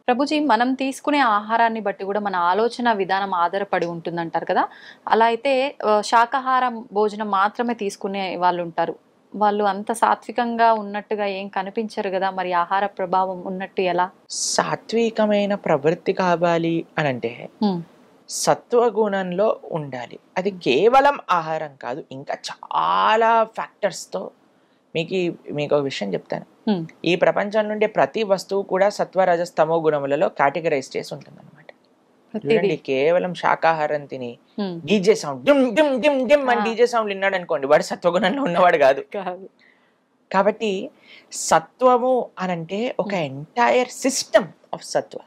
ప్రభుజీ, మనం తీసుకునే ఆహారాన్ని బట్టి కూడా మన ఆలోచన విధానం ఆధారపడి ఉంటుందంటారు కదా. అలా అయితే శాకాహారం భోజనం మాత్రమే తీసుకునే వాళ్ళు ఉంటారు, వాళ్ళు అంత సాత్వికంగా ఉన్నట్టుగా ఏం కనిపించరు కదా, మరి ఆహార ప్రభావం ఉన్నట్టు ఎలా? సాత్వికమైన ప్రవృత్తి కావాలి అని అంటే సత్వగుణంలో ఉండాలి. అది కేవలం ఆహారం కాదు, ఇంకా చాలా ఫ్యాక్టర్స్తో. మీకు ఒక విషయం చెప్తాను. ఈ ప్రపంచం నుండి ప్రతి వస్తువు కూడా సత్వ రజస్తమో గుణములలో కేటగరైజ్ చేసి ఉంటుంది అనమాట. చూడండి, కేవలం శాకాహారం తిని DJ sound dim dim dim dim అని డీజే సౌండ్ విన్నాడు అనుకోండి, వాడు సత్వగుణంలో ఉన్నవాడు కాదు. కాబట్టి సత్వము అనంటే ఒక ఎంటైర్ సిస్టమ్ ఆఫ్ సత్వ.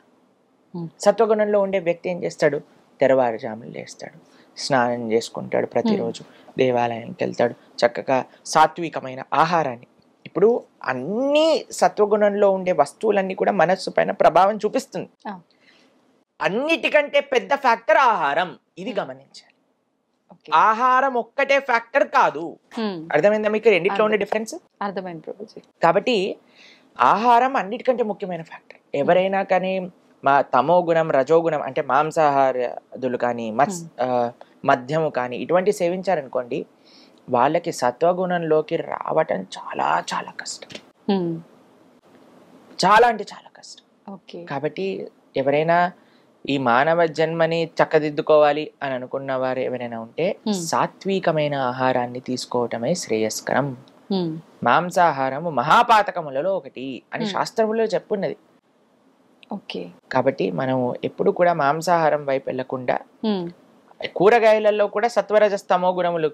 సత్వగుణంలో ఉండే వ్యక్తి ఏం చేస్తాడు? తెల్లవారుజామున లేస్తాడు, స్నానం చేసుకుంటాడు, ప్రతిరోజు దేవాలయానికి వెళ్తాడు, చక్కగా సాత్వికమైన ఆహారాన్ని. ఇప్పుడు అన్ని సత్వగుణంలో ఉండే వస్తువులన్నీ కూడా మనస్సు పైన ప్రభావం చూపిస్తుంది. అన్నిటికంటే పెద్ద ఫ్యాక్టర్ ఆహారం, ఇది గమనించాలి. ఆహారం ఒక్కటే ఫ్యాక్టర్ కాదు. అర్థమైందా మీకు రెండిట్లో ఉండే డిఫరెన్స్? అర్థమైంది ప్రభుజీ. కాబట్టి ఆహారం అన్నిటికంటే ముఖ్యమైన ఫ్యాక్టర్. ఎవరైనా కానీ తమో గుణం రజోగుణం అంటే మాంసాహారులు కానీ మద్యము కానీ ఇటువంటి సేవించారనుకోండి, వాళ్ళకి సత్వగుణంలోకి రావటం చాలా చాలా కష్టం, చాలా అంటే చాలా కష్టం. కాబట్టి ఎవరైనా ఈ మానవ జన్మని చక్కదిద్దుకోవాలి అని అనుకున్న వారు ఎవరైనా ఉంటే సాత్వికమైన ఆహారాన్ని తీసుకోవటమే శ్రేయస్కరం. మాంసాహారము మహాపాతకములలో ఒకటి అని శాస్త్రములో చెప్పున్నది. కాబట్టి మనం ఎప్పుడు కూడా మాంసాహారం వైపు వెళ్లకుండా కూరగాయలలో కూడా సత్వరజస్తమో గుణములు,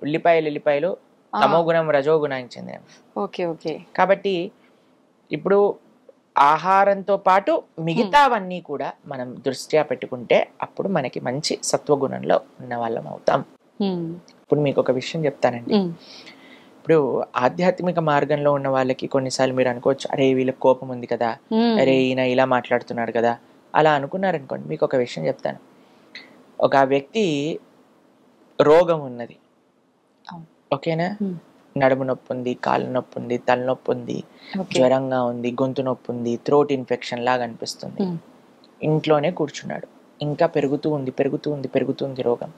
ఉల్లిపాయలు తమో గుణం రజోగుణానికి చెందినవి. కాబట్టి ఇప్పుడు ఆహారంతో పాటు మిగతావన్నీ కూడా మనం దృష్ట్యా పెట్టుకుంటే అప్పుడు మనకి మంచి సత్వగుణంలో ఉన్న వాళ్ళం అవుతాం. ఇప్పుడు మీకు ఒక విషయం చెప్తానండి. ఇప్పుడు ఆధ్యాత్మిక మార్గంలో ఉన్న వాళ్ళకి కొన్నిసార్లు మీరు అనుకోవచ్చు, అరే వీళ్ళకి కోపం ఉంది కదా, అరే ఈయన ఇలా మాట్లాడుతున్నాడు కదా, అలా అనుకున్నారనుకోండి. మీకు ఒక విషయం చెప్తాను. ఒక వ్యక్తి రోగం ఉన్నది, ఓకేనా, నడుము నొప్పి ఉంది, కాళ్ళ నొప్పి ఉంది, తలనొప్పి ఉంది, జ్వరంగా ఉంది, గొంతు నొప్పి ఉంది, థ్రోట్ ఇన్ఫెక్షన్ లాగా అనిపిస్తుంది. ఇంట్లోనే కూర్చున్నాడు, ఇంకా పెరుగుతుంది రోగం.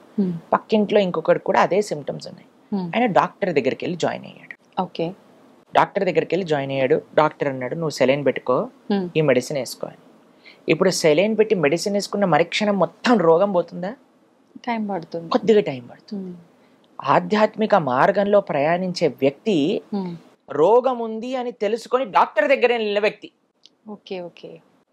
పక్కింట్లో ఇంకొకటి కూడా అదే సిమ్టమ్స్ ఉన్నాయి. ఆయన డాక్టర్ దగ్గరికి వెళ్ళి జాయిన్ అయ్యాడు. డాక్టర్ అన్నాడు, నువ్వు సెలైన్ పెట్టుకో, ఈ మెడిసిన్ వేసుకో అని. ఇప్పుడు సెలైన్ పెట్టి మెడిసిన్ వేసుకున్న మరుక్షణం మొత్తం రోగం పోతుందా? టైం పడుతుంది, కొద్దిగా టైం పడుతుంది. ఆధ్యాత్మిక మార్గంలో ప్రయాణించే వ్యక్తి రోగం ఉంది అని తెలుసుకొని డాక్టర్ దగ్గర వెళ్ళిన వ్యక్తి.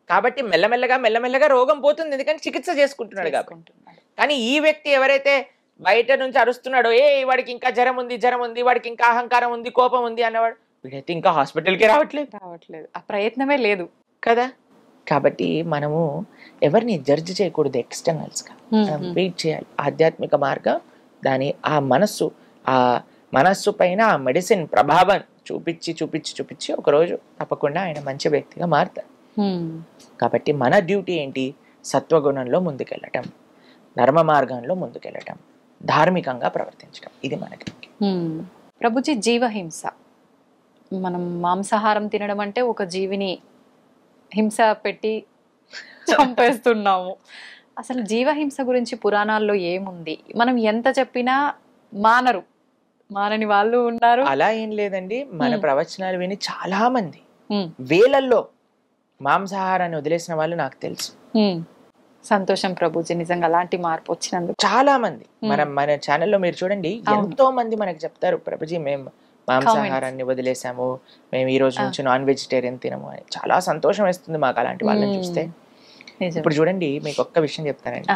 కాబట్టి మెల్లమెల్లగా రోగం పోతుంది, ఎందుకంటే చికిత్స చేసుకుంటున్నాడు కాబట్టి. కానీ ఈ వ్యక్తి ఎవరైతే బయట నుంచి అరుస్తున్నాడో, వాడికి ఇంకా జ్వరం ఉంది, వాడికి ఇంకా అహంకారం ఉంది, కోపం ఉంది అన్నవాడు, వీడైతే ఇంకా హాస్పిటల్కి రావట్లేదు, ఆ ప్రయత్నమే లేదు కదా. కాబట్టి మనము ఎవరిని జడ్జ్ చేయకూడదు ఎక్స్టర్నల్స్గా, వెయిట్ చేయాలి. ఆధ్యాత్మిక మార్గం దాని ఆ మనస్సు పైన ఆ మెడిసిన్ ప్రభావం చూపించి ఒకరోజు తప్పకుండా ఆయన మంచి వ్యక్తిగా మారుతారు. కాబట్టి మన డ్యూటీ ఏంటి? సత్వగుణంలో ముందుకెళ్ళటం, ధర్మ మార్గంలో ముందుకెళ్ళటం, ధార్మికంగా ప్రవర్తించడం, ఇది మనకి. ప్రభుజీ, జీవహింస, మనం మాంసాహారం తినడం అంటే ఒక జీవిని హింస పెట్టి చంపేస్తున్నాము. అసలు జీవహింస గురించి పురాణాల్లో ఏముంది? మనం ఎంత చెప్పినా మానని వాళ్ళు ఉన్నారు. అలా ఏం లేదండి, మన ప్రవచనాలు విని చాలా మంది వేలల్లో మాంసాహారాన్ని వదిలేసిన వాళ్ళు నాకు తెలుసు. సంతోషం ప్రభుజీ, నిజంగా అలాంటి మార్పు వచ్చినందుకు. చాలా మంది మన ఛానల్లో మీరు చూడండి, ఎంతో మంది మనకు చెప్తారు, ప్రభుజీ మేము మాంసాహారాన్ని వదిలేసాము, మేము ఈ రోజు నుంచి నాన్ వెజిటేరియన్ తినము అని. చాలా సంతోషం వేస్తుంది మాకు అలాంటి వాళ్ళని చూస్తే. ఇప్పుడు చూడండి, మీకు ఒక్క విషయం చెప్తానండి.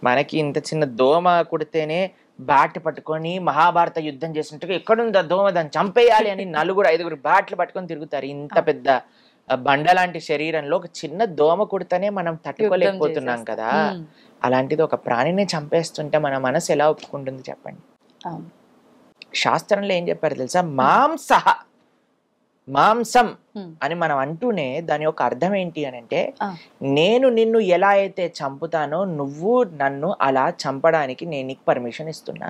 మనకి ఇంత చిన్న దోమ కుడితేనే బ్యాట్ పట్టుకొని మహాభారత యుద్ధం చేసినట్టుగా ఎక్కడుందా దోమ, దాన్ని చంపేయాలి అని 4-5 బ్యాట్లు పట్టుకొని తిరుగుతారు. ఇంత పెద్ద బండ లాంటి శరీరంలో ఒక చిన్న దోమ కుడితేనే మనం తట్టుకోలేకపోతున్నాం కదా. అలాంటిది ఒక ప్రాణిని చంపేస్తుంటే మన మనసు ఎలా ఒప్పుకుంటుంది చెప్పండి? శాస్త్రంలో ఏం చెప్పారు తెలుసా? మాంసం అని మనం అంటూనే దాని యొక్క అర్థం ఏంటి అని అంటే, నేను నిన్ను ఎలా అయితే చంపుతానో నువ్వు నన్ను అలా చంపడానికి నేను నీకు పర్మిషన్ ఇస్తున్నా.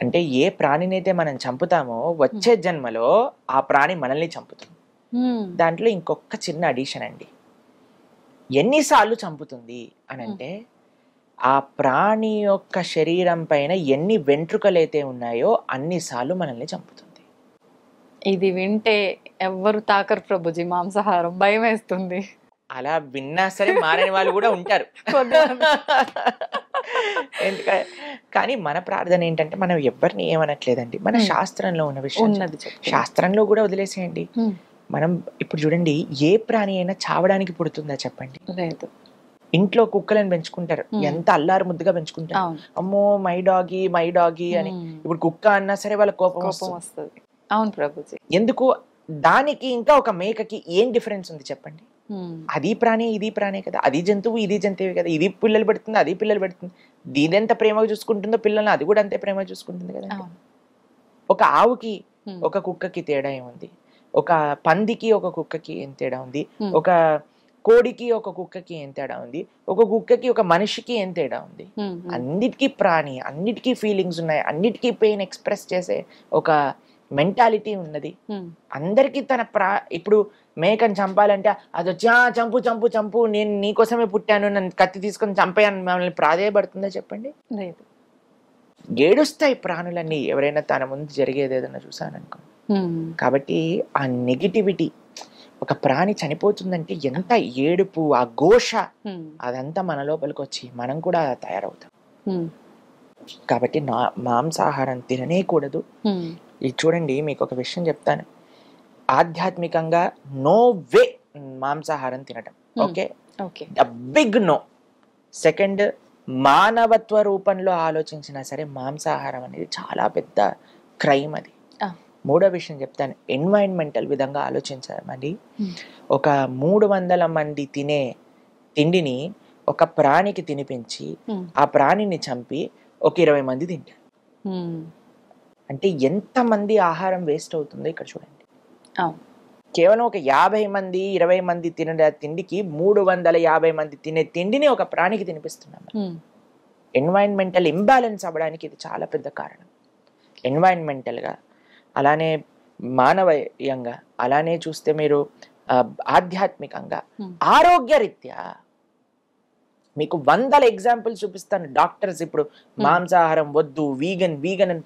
అంటే ఏ ప్రాణినైతే మనం చంపుతామో వచ్చే జన్మలో ఆ ప్రాణి మనల్ని చంపుతుంది. దాంట్లో ఇంకొక చిన్న అడిషన్ అండి, ఎన్నిసార్లు చంపుతుంది అని అంటే, ఆ ప్రాణి యొక్క శరీరం పైన ఎన్ని వెంట్రుకలైతే ఉన్నాయో అన్నిసార్లు మనల్ని చంపుతుంది. ఇది వింటే ఎవ్వరు తాకరు ప్రభుజీ మాంసాహారం, భయం వేస్తుంది. అలా విన్నా సరే మారని వాళ్ళు కూడా ఉంటారు. కానీ మన ప్రార్థన ఏంటంటే, మనం ఎవరిని ఏమనట్లేదండి, మన శాస్త్రంలో ఉన్న విషయం శాస్త్రంలో కూడా వదిలేసేయండి. మనం ఇప్పుడు చూడండి, ఏ ప్రాణి అయినా చావడానికి పుడుతుందా చెప్పండి? లేదు. ఇంట్లో కుక్కలను పెంచుకుంటారు, ఎంత అల్లారు ముద్దుగా పెంచుకుంటారు. అమ్మో మై డాగి అని. ఇప్పుడు కుక్క అన్నా సరే వాళ్ళ కోపం వస్తుంది. అవును ప్రభుజీ. ఎందుకు? దానికి ఇంకా ఒక మేకకి ఏం డిఫరెన్స్ ఉంది చెప్పండి? అది ప్రాణి ఇది ప్రాణి కదా, అది జంతువు ఇది జంతువు కదా, ఇది పిల్లలు పెడుతుంది అది పిల్లలు పెడుతుంది. దీదెంత ప్రేమగా చూసుకుంటుందో పిల్లల్ని అది కూడా అంతే ప్రేమగా చూసుకుంటుంది కదా. ఒక ఆవుకి ఒక కుక్కకి తేడా ఏముంది? ఒక పందికి ఒక కుక్కకి ఏం తేడా ఉంది? ఒక కోడికి ఒక కుక్కకి ఏం తేడా ఉంది? ఒక కుక్కకి ఒక మనిషికి ఏం తేడా ఉంది? అన్నిటికీ ప్రాణి, అన్నిటికీ ఫీలింగ్స్ ఉన్నాయి, అన్నిటికీ పెయిన్ ఎక్స్ప్రెస్ చేసే ఒక మెంటాలిటీ ఉన్నది. అందరికి ఇప్పుడు మేకని చంపాలంటే అది వచ్చి చంపు చంపు చంపు, నేను నీకోసమే పుట్టాను, నన్ను కత్తి తీసుకొని చంపాను మమ్మల్ని ప్రాధేయపడుతుందా చెప్పండి? లేదు. ఏడుస్తాయి ప్రాణులన్నీ ఎవరైనా తన ముందు జరిగేది ఏదైనా చూసాననుకో. కాబట్టి ఆ నెగిటివిటీ, ఒక ప్రాణి చనిపోతుందంటే ఎంత ఏడుపు, ఆ ఘోష, అదంతా మన లోపలికి వచ్చి మనం కూడా తయారవుతాం. కాబట్టి మాంసాహారం తిననేకూడదు. ఇది చూడండి, మీకు ఒక విషయం చెప్తాను, ఆధ్యాత్మికంగా నో వే మాంసాహారం తినటం. Okay, big no. సెకండ్, మానవత్వ రూపంలో ఆలోచించినా సరే మాంసాహారం అనేది చాలా పెద్ద క్రైమ్ అది. మూడో విషయం చెప్తాను, ఎన్వైరన్మెంటల్ విధంగా ఆలోచించామండి. ఒక 300 మంది తినే తిండిని ఒక ప్రాణికి తినిపించి ఆ ప్రాణిని చంపి ఒక 20 మంది తింటారు. అంటే ఎంత మంది ఆహారం వేస్ట్ అవుతుందో ఇక్కడ చూడండి. కేవలం ఒక 50 మంది 20 మంది తినే తిండికి 350 మంది తినే తిండిని ఒక ప్రాణికి తినిపిస్తున్నాం. ఎన్వైరన్మెంటల్ ఇంబ్యాలెన్స్ అవ్వడానికి ఇది చాలా పెద్ద కారణం. ఎన్వైరన్మెంటల్గా, అలానే మానవీయంగా, అలానే చూస్తే మీరు ఆధ్యాత్మికంగా, ఆరోగ్యరీత్యా మీకు 100 ఎగ్జాంపుల్స్ చూపిస్తాను. డాక్టర్స్ ఇప్పుడు మాంసాహారం వద్దు, వీగన్ అని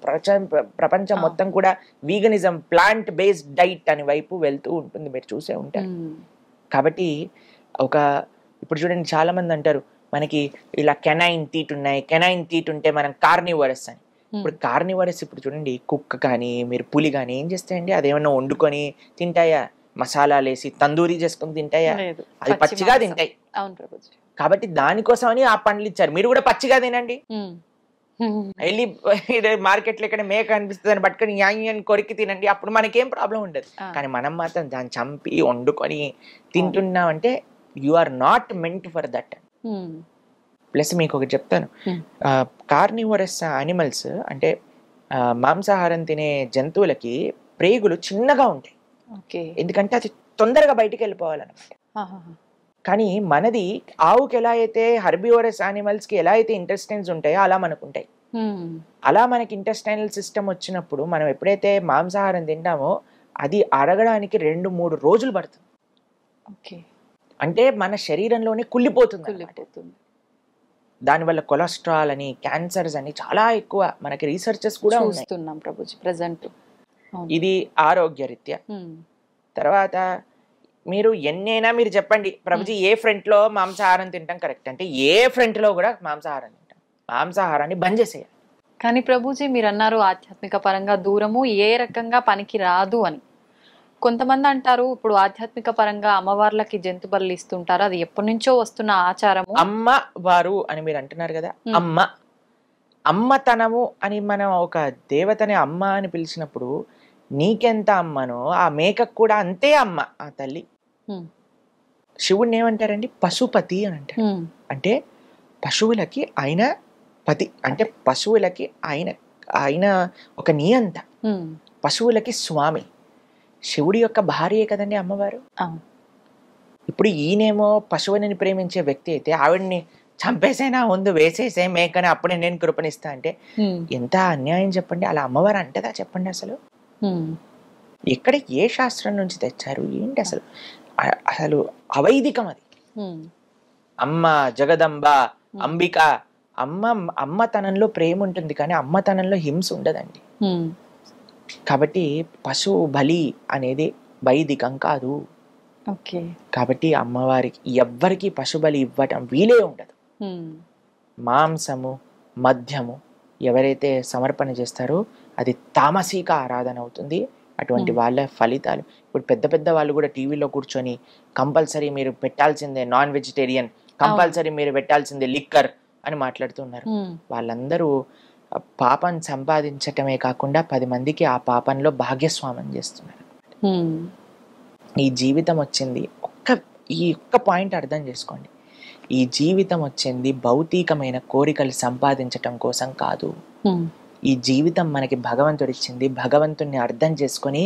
ప్రపంచం మొత్తం కూడా వీగనిజం, ప్లాంట్ బేస్డ్ డైట్ అని వైపు వెళ్తూ ఉంటుంది, మీరు చూసే ఉంటారు. కాబట్టి ఇప్పుడు చూడండి, చాలా మంది అంటారు మనకి ఇలా కెనైన్ టీట్ ఉన్నాయి, కెనైన్ టీట్ ఉంటే మనం కార్నివరస్ అని. ఇప్పుడు కార్నివరస్, ఇప్పుడు చూడండి, కుక్క కానీ మీరు పులి కానీ ఏం చేస్తాయండి? అదేమన్నా వండుకొని తింటాయా? మసాలాలు వేసి తందూరి చేసుకొని తింటాయా? అది పచ్చిగా తింటాయి. కాబట్టి దానికోసం అని ఆ పండ్లు ఇచ్చారు, మీరు కూడా పచ్చిగా తినండి. వెళ్ళి మార్కెట్లో ఇక్కడ మేక అనిపిస్తుంది అని పట్టుకొని యాని కొరికి తినండి, అప్పుడు మనకేం ప్రాబ్లం ఉండదు. కానీ మనం మాత్రం దాన్ని చంపి వండుకొని తింటున్నామంటే you are not meant for that. Plus మీకు ఒకటి చెప్తాను, కార్నివరస్ యానిమల్స్ అంటే మాంసాహారం తినే జంతువులకి ప్రేగులు చిన్నగా ఉంటాయి, ఎందుకంటే అది తొందరగా బయటికి వెళ్ళిపోవాలన్నమాట. కానీ మనది ఆవుకి ఎలా అయితే హెర్బివరస్ యానిమల్స్ కి ఎలా అయితే ఇంటెస్టైన్స్ ఉంటాయో అలా మనకు ఉంటాయి. అలా మనకి ఇంటెస్టైనల్ సిస్టమ్ వచ్చినప్పుడు మనం ఎప్పుడైతే మాంసాహారం తింటామో అది అరగడానికి 2-3 రోజులు పడుతుంది. అంటే మన శరీరంలోనే కుళ్ళిపోతుంది. దానివల్ల కొలెస్ట్రాల్ అని, క్యాన్సర్స్ అని చాలా ఎక్కువ మనకి రీసెర్చెస్ కూడా చూస్తున్నాం ప్రభుజీ ప్రెజెంట్. ఇది ఆరోగ్యరీత్యా. తర్వాత మీరు ఎన్నైనా మీరు చెప్పండి ప్రభుజీ ఏ ఫ్రంట్ లో మాంసాహారం తింటాం కరెక్ట్ అంటే ఏ ఫ్రంట్ లో కూడా మాంసాహారం తింటాం. మాంసాహారాన్ని బంద్ చేసేయాలి. కానీ ప్రభుజీ మీరు అన్నారు ఆధ్యాత్మిక పరంగా దూరము ఏ రకంగా పనికి రాదు అని. కొంతమంది అంటారు ఇప్పుడు ఆధ్యాత్మిక పరంగా అమ్మవార్లకి జంతు బలులు ఇస్తుంటారు, అది ఎప్పటి నుంచో వస్తున్న ఆచారము. అమ్మ వారు అని మీరు అంటున్నారు కదా, అమ్మతనము అని మనం ఒక దేవతని అమ్మ అని పిలిచినప్పుడు నీకెంత అమ్మనో ఆ మేకకు కూడా అంతే అమ్మ ఆ తల్లి. శివుడిని ఏమంటారండి? పశుపతి అని అంటారు. అంటే పశువులకి ఆయన పతి, అంటే పశువులకి ఆయన ఒక నియంత, పశువులకి స్వామి. శివుడి యొక్క భార్యే కదండి అమ్మవారు. ఇప్పుడు ఈయనేమో పశువుని ప్రేమించే వ్యక్తి అయితే ఆవిడ్ని చంపేసైనా ముందు వేసేసే మేకని అప్పుడే నేను కృపణిస్తా అంటే ఎంత అన్యాయం చెప్పండి. అలా అమ్మవారు అంటదా చెప్పండి? అసలు ఎక్కడ ఏ శాస్త్రం నుంచి తెచ్చారు ఏంటి అసలు? అసలు అవైదికం అది. అమ్మ జగదంబ అంబిక, అమ్మతనంలో ప్రేమ ఉంటుంది కానీ అమ్మతనంలో హింస ఉండదండి. కాబట్టి పశువు బలి అనేది వైదికం కాదు. కాబట్టి అమ్మవారికి ఎవ్వరికి పశు బలి ఇవ్వటం వీలే ఉండదు. మాంసము మద్యము ఎవరైతే సమర్పణ చేస్తారో అది తామసిక ఆరాధన అవుతుంది. అటువంటి వాళ్ళ ఫలితాలు ఇప్పుడు పెద్ద పెద్ద వాళ్ళు కూడా టీవీలో కూర్చొని కంపల్సరీ మీరు పెట్టాల్సిందే నాన్ వెజిటేరియన్, కంపల్సరీ మీరు పెట్టాల్సిందే లిక్కర్ అని మాట్లాడుతున్నారు. వాళ్ళందరూ పాపం సంపాదించటమే కాకుండా 10 మందికి ఆ పాపంలో భాగ్యస్వామం చేస్తున్నారు. ఈ జీవితం వచ్చింది ఈ ఒక్క పాయింట్ అర్థం చేసుకోండి. ఈ జీవితం వచ్చింది భౌతికమైన కోరికలు సంపాదించటం కోసం కాదు. ఈ జీవితం మనకి భగవంతుడు ఇచ్చింది, భగవంతుడిని అర్థం చేసుకొని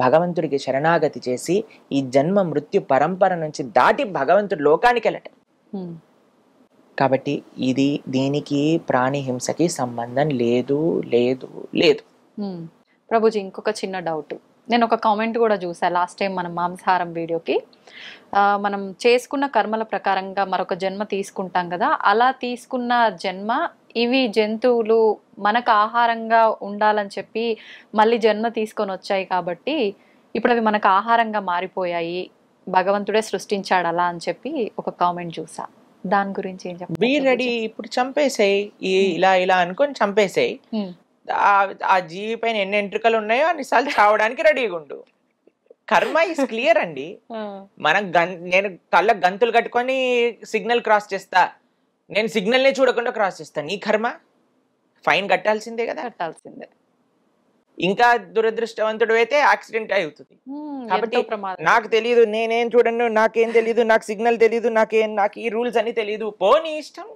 భగవంతుడికి శరణాగతి చేసి ఈ జన్మ మృత్యు పరంపర నుంచి దాటి భగవంతుడి లోకానికి వెళ్ళటం. కాబట్టి దీనికి ప్రాణి హింసకి సంబంధం లేదు లేదు లేదు. ప్రభుజీ ఇంకొక చిన్న డౌట్, నేను ఒక కామెంట్ కూడా చూసా లాస్ట్ టైం మనం మాంసాహారం వీడియోకి. మనం చేసుకున్న కర్మల ప్రకారంగా మరొక జన్మ తీసుకుంటాం కదా, అలా తీసుకున్న జన్మ ఇవి జంతువులు మనకు ఆహారంగా ఉండాలని చెప్పి మళ్ళీ జన్మ తీసుకొని వచ్చాయి కాబట్టి ఇప్పుడు అవి మనకు ఆహారంగా మారిపోయాయి, భగవంతుడే సృష్టించాడు అలా అని చెప్పి ఒక కామెంట్ చూసా. దాని గురించి ఏం చెప్పాలి? బీ రెడీ, ఇప్పుడు చంపేసాయి, ఇలా ఇలా అనుకొని చంపేసాయి. ఆ జీవి పైన ఎన్ని ఎంట్రుకలు ఉన్నాయో అన్నిసార్లు చావడానికి రెడీగా ఉండు. కర్మ ఈస్ క్లియర్ అండి. నేను కళ్ళ గంతులు కట్టుకొని సిగ్నల్ క్రాస్ చేస్తా, నేను సిగ్నల్ నే చూడకుండా క్రాస్ చేస్తా, నీ కర్మ ఫైన్ కట్టాల్సిందే కదా. కట్టాల్సిందే. ఇంకా దురదృష్టవంతుడు అయితే యాక్సిడెంట్ అవుతుంది. కాబట్టి నాకు తెలియదు, నేనేం చూడండి, నాకేం తెలియదు, నాకు సిగ్నల్ తెలియదు, నాకు ఈ రూల్స్ అని తెలియదు, పోనీ ఇష్టం.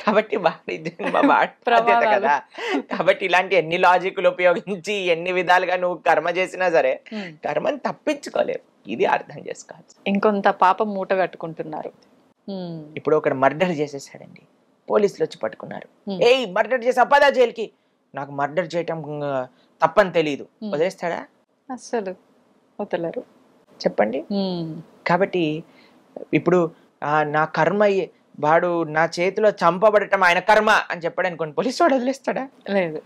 కాబట్టి బాధ్యత కదా. కాబట్టి ఇలాంటి ఎన్ని లాజిక్లు ఉపయోగించి ఎన్ని విధాలుగా నువ్వు కర్మ చేసినా సరే కర్మని తప్పించుకోలేవు. ఇది అర్థం చేసుకోవచ్చు. ఇంకొంత పాపం మూట కట్టుకుంటున్నారు. ఇప్పుడు ఒకడు మర్డర్ చేసేసాడండి, పోలీసులు వచ్చి పట్టుకున్నారు. మర్డర్ చేసా పదా జైలుకి. నాకు మర్డర్ చేయటం తప్పని తెలియదు, వదిలేస్తాడా? అసలు వదలరు. చెప్పండి. కాబట్టి ఇప్పుడు నా కర్మ, వాడు నా చేతిలో చంపబడటం ఆయన కర్మ అని చెప్పాడు అనుకోండి, పోలీసు వాడు వదిలేస్తాడా? లేదు.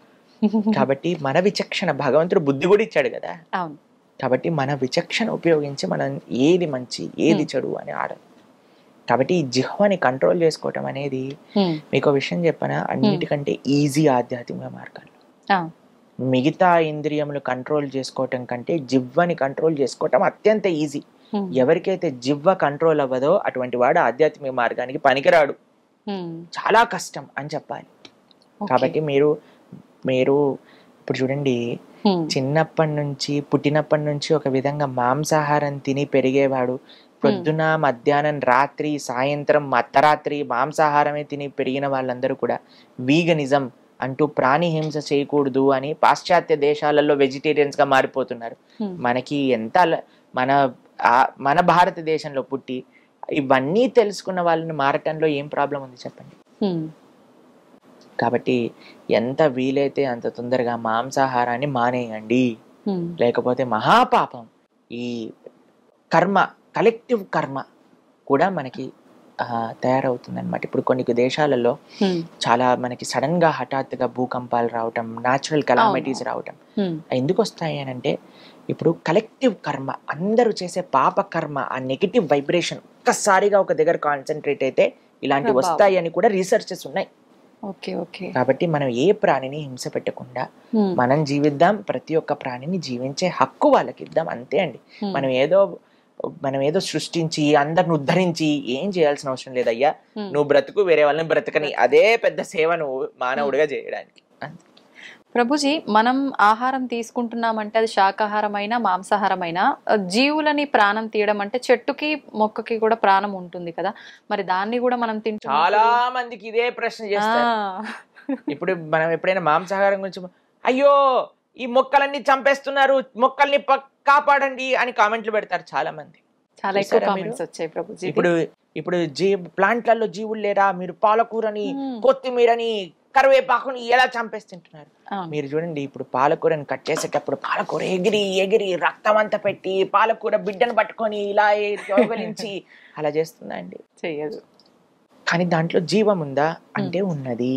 కాబట్టి మన విచక్షణ, భగవంతుడు బుద్ధి కూడా ఇచ్చాడు కదా. కాబట్టి మన విచక్షణ ఉపయోగించి మనం ఏది మంచి ఏది చెడు అని ఆడాలి. కాబట్టి ఈ జిహ్వని కంట్రోల్ చేసుకోవటం అనేది మీకు విషయం చెప్పనా, అన్నిటికంటే ఈజీ ఆధ్యాత్మిక మార్గాలు. మిగతా ఇంద్రియములు కంట్రోల్ చేసుకోవటం కంటే జిహ్వని కంట్రోల్ చేసుకోవటం అత్యంత ఈజీ. ఎవరికైతే జిహ్వ కంట్రోల్ అవ్వదో అటువంటి వాడు ఆధ్యాత్మిక మార్గానికి పనికిరాడు. చాలా కష్టం అని చెప్పాలి. కాబట్టి మీరు మీరు ఇప్పుడు చూడండి, చిన్నప్పటి నుంచి పుట్టినప్పటి నుంచి ఒక విధంగా మాంసాహారం తిని పెరిగేవాడు, పొద్దున మధ్యాహ్నం రాత్రి సాయంత్రం అర్ధరాత్రి మాంసాహారమే తిని పెరిగిన వాళ్ళందరూ కూడా వీగనిజం అంటూ ప్రాణి హింస చేయకూడదు అని పాశ్చాత్య దేశాలలో వెజిటేరియన్స్ గా మారిపోతున్నారు. మనకి ఎంత మన భారతదేశంలో పుట్టి ఇవన్నీ తెలుసుకున్న వాళ్ళని మారటంలో ఏం ప్రాబ్లం ఉంది చెప్పండి. కాబట్టి ఎంత వీలైతే అంత తొందరగా మాంసాహారాన్ని మానేయండి, లేకపోతే మహాపాపం. ఈ కర్మ, కలెక్టివ్ కర్మ కూడా మనకి తయారవుతుంది అనమాట. ఇప్పుడు కొన్ని దేశాలలో చాలా మనకి సడన్ గా హఠాత్తుగా భూకంపాలు రావటం, న్యాచురల్ కెలామిటీస్ రావటం ఎందుకు వస్తాయి అని అంటే, ఇప్పుడు కలెక్టివ్ కర్మ, అందరూ చేసే పాప కర్మ, ఆ నెగిటివ్ వైబ్రేషన్ ఒక్కసారిగా ఒక దగ్గర కాన్సన్ట్రేట్ అయితే ఇలాంటివి వస్తాయి అని కూడా రీసెర్చెస్ ఉన్నాయి. కాబట్టి మనం ఏ ప్రాణిని హింస పెట్టకుండా మనం జీవిద్దాం, ప్రతి ఒక్క ప్రాణిని జీవించే హక్కు వాళ్ళకి ఇద్దాం, అంతే అండి. మనం ఏదో సృష్టించి అందరిని ఉద్ధరించి ఏం చేయాల్సిన అవసరం లేదయ్యా. నువ్వు బ్రతుకు, వేరే వాళ్ళని బ్రతకని, అదే పెద్ద సేవ నువ్వు మానవుడిగా చేయడానికి. ప్రభుజీ, మనం ఆహారం తీసుకుంటున్నామంటే అది శాకాహారమైనా మాంసాహారమైనా, జీవులని ప్రాణం తీయడం అంటే చెట్టుకి మొక్కకి కూడా ప్రాణం ఉంటుంది కదా, మరి దాన్ని కూడా మనం తింటాం. చాలా మందికి ఇదే ప్రశ్న చేస్తారు. ఇప్పుడు మనం ఎప్పుడైనా మాంసాహారం గురించి, అయ్యో ఈ మొక్కలన్నీ చంపేస్తున్నారు, మొక్కల్ని కాపాడండి అని కామెంట్లు పెడతారు చాలా మంది. చాలా ఎక్కువ కామెంట్స్ వచ్చాయి ప్రభుజీ. ఇప్పుడు ప్లాంట్లలో జీవులు లేరా, మీరు పాలకూరని, కొత్తిమీరని, కరివేపాకుని ఎలా చంపేస్తుంటున్నారు. మీరు చూడండి, ఇప్పుడు పాలకూరని కట్ చేసేటప్పుడు పాలకూర ఎగిరి ఎగిరి రక్తం అంతా పెట్టి పాలకూర బిడ్డను పట్టుకొని ఇలా గౌగలించి అలా చేస్తుందా అండి? చెయ్యదు. కానీ దాంట్లో జీవం ఉందా అంటే ఉన్నది.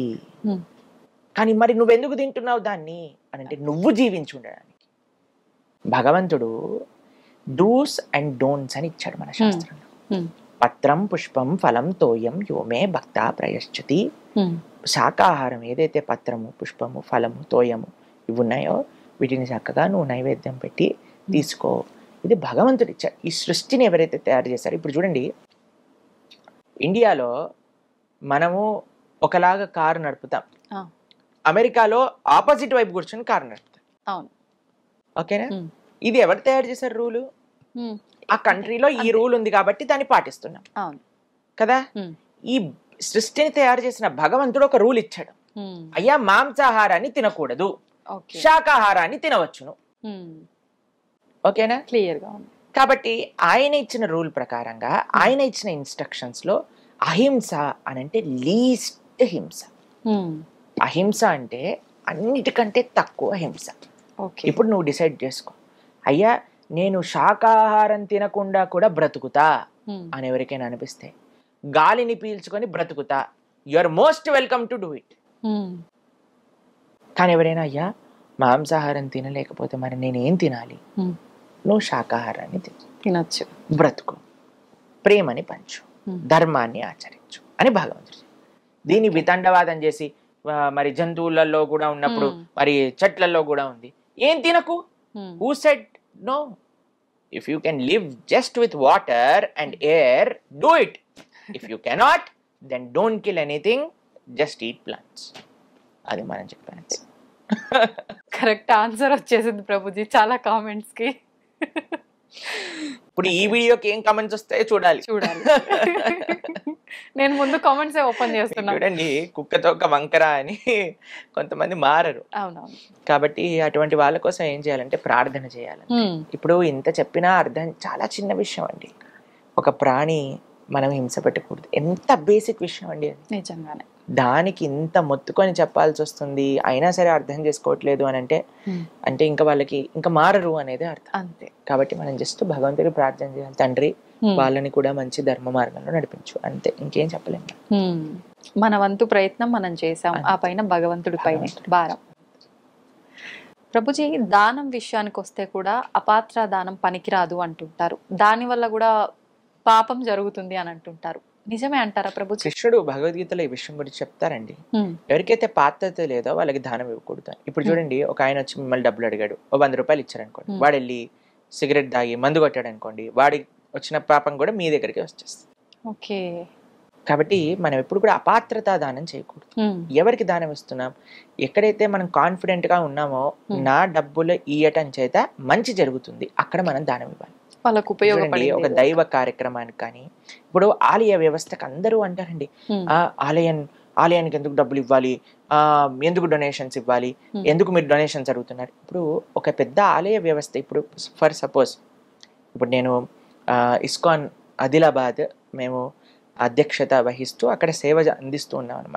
కానీ మరి నువ్వెందుకు తింటున్నావు దాన్ని అని అంటే, నువ్వు జీవించి ఉండడానికి. భగవంతుడు డూస్ అండ్ డోంట్స్ అని ఇచ్చాడు మన శాస్త్రంలో. పత్రం పుష్పం ఫలం తోయం యోమే భక్త ప్రయశ్చతి. శాకాహారం ఏదైతే పత్రము, పుష్పము, ఫలము, తోయము ఇవి ఉన్నాయో వీటిని చక్కగా నువ్వు నైవేద్యం పెట్టి తీసుకో. ఇది భగవంతుడు ఇచ్చాడు. ఈ సృష్టిని ఎవరైతే తయారు చేశారో, ఇప్పుడు చూడండి, ఇండియాలో మనము ఒకలాగా కారు నడుపుతాం, అమెరికాలో ఆపోజిట్ వైపు కూర్చొని కారు నడుపుతాం. ఓకేనా? ఇది ఎవరు తయారు చేశారు రూలు? ఆ కంట్రీలో ఈ రూల్ ఉంది కాబట్టి దాన్ని పాటిస్తున్నాం కదా. ఈ సృష్టిని తయారు చేసిన భగవంతుడు ఒక రూల్ ఇచ్చాడు, అయ్యా మాంసాహారాన్ని తినకూడదు, శాకాహారాన్ని తినవచ్చును. ఓకేనా? క్లియర్ గా ఉంది. కాబట్టి ఆయన ఇచ్చిన రూల్ ప్రకారంగా, ఆయన ఇచ్చిన ఇన్స్ట్రక్షన్స్ లో అహింస అని అంటే లీస్ట్ హింస. అహింస అంటే అన్నిటికంటే తక్కువ హింస. ఇప్పుడు నువ్వు డిసైడ్ చేసుకో, అయ్యా నేను శాకాహారం తినకుండా కూడా బ్రతుకుతా అని ఎవరికైనా అనిపిస్తే, గాలిని పీల్చుకొని బ్రతుకుతా, you are most welcome to do it. కానీ ఎవరైనా అయ్యా మాంసాహారం తినలేకపోతే మరి నేనేం తినాలి? నువ్వు శాకాహారాన్ని తినచ్చు, బ్రతుకు, ప్రేమని పంచు, ధర్మాన్ని ఆచరించు అని భగవంతుడు. దీన్ని వితండవాదం చేసి మరి జంతువులలో కూడా ఉన్నప్పుడు మరి చెట్లలో కూడా ఉంది, ఏం తినకు. Who said no? If you can live just with water and air, do it. If you cannot, then don't kill anything, just eat plants. అది మనం చెప్పాను. కరెక్ట్ ఆన్సర్ వచ్చేసింది ప్రభుజీ చాలా కామెంట్స్ కి. ఇప్పుడు ఈ వీడియోకి ఏం కామెంట్స్ వస్తాయో చూడాలి. నేను ముందు కామెంట్స్ ఓపెన్ చేస్తున్నా. చూడండి, కుక్కతో ఒక వంకర అని కొంతమంది మారరు. అవునవును. కాబట్టి అటువంటి వాళ్ళ కోసం ఏం చేయాలంటే ప్రార్థన చేయాలి. ఇప్పుడు ఇంత చెప్పినా అర్థం, చాలా చిన్న విషయం అండి. ఒక ప్రాణి మనం హింస పెట్టకూడదు, ఎంత బేసిక్ విషయం అండి అది. నిజంగానే. దానికి ఇంత మొత్తుకొని చెప్పాల్సి వస్తుంది, అయినా సరే అర్థం చేసుకోవట్లేదు అని అంటే, అంటే ఇంకా వాళ్ళకి ఇంకా మారరు అనేది అర్థం. అంతే. కాబట్టి మనం జస్ట్ భగవంతుడికి ప్రార్థన చేయాలి, తండ్రి వాళ్ళని కూడా మంచి ధర్మ మార్గంలో నడిపించు, అంతే, ఇంకేం చెప్పలేము. మన వంతు ప్రయత్నం మనం చేసాం, ఆ పైన భగవంతుడి పైన భారం. ప్రభుజీ, దానం విషయానికి వస్తే కూడా అపాత్ర దానం పనికిరాదు అంటుంటారు, దాని వల్ల కూడా పాపం జరుగుతుంది అని అంటుంటారు. నిజమే అంటారా ప్రభుజీ? కృష్ణుడు భగవద్గీతలో ఈ విషయం గురించి చెప్తారండి. ఎవరికైతే పాత్రత లేదో వాళ్ళకి దానం ఇవ్వకూడదు. ఇప్పుడు చూడండి, ఒక ఆయన వచ్చి మిమ్మల్ని డబ్బులు అడిగాడు, 100 రూపాయలు ఇచ్చారనుకోండి, వాడు వెళ్ళి సిగరెట్ తాగి మందు కొట్టాడు అనుకోండి, వాడి వచ్చిన పాపం కూడా మీ దగ్గరికి వచ్చేస్తుంది. ఓకే. కాబట్టి మనం ఎప్పుడు కూడా అపాత్రతా దానం చేయకూడదు. ఎవరికి దానం ఇస్తున్నాం, ఎక్కడైతే మనం కాన్ఫిడెంట్ గా ఉన్నామో నా డబ్బులు ఇయ్యటం చేత మంచి జరుగుతుంది, అక్కడ మనం దానం ఇవ్వాలి. వాళ్ళకు ఉపయోగపడి ఒక దైవ కార్యక్రమానికి కానీ, ఇప్పుడు ఆలయ వ్యవస్థకు అందరూ అంటారండి, ఆలయానికి ఎందుకు డబ్బులు ఇవ్వాలి, ఎందుకు డొనేషన్స్ ఇవ్వాలి, ఎందుకు మీరు డొనేషన్స్ అడుగుతున్నారు. ఇప్పుడు ఒక పెద్ద ఆలయ వ్యవస్థ, ఇప్పుడు ఫర్ సపోజ్ ఇప్పుడు నేను ఇస్కాన్ ఆదిలాబాద్ మేము అధ్యక్షత వహిస్తూ అక్కడ సేవ అందిస్తూ ఉన్నాం అనమాట.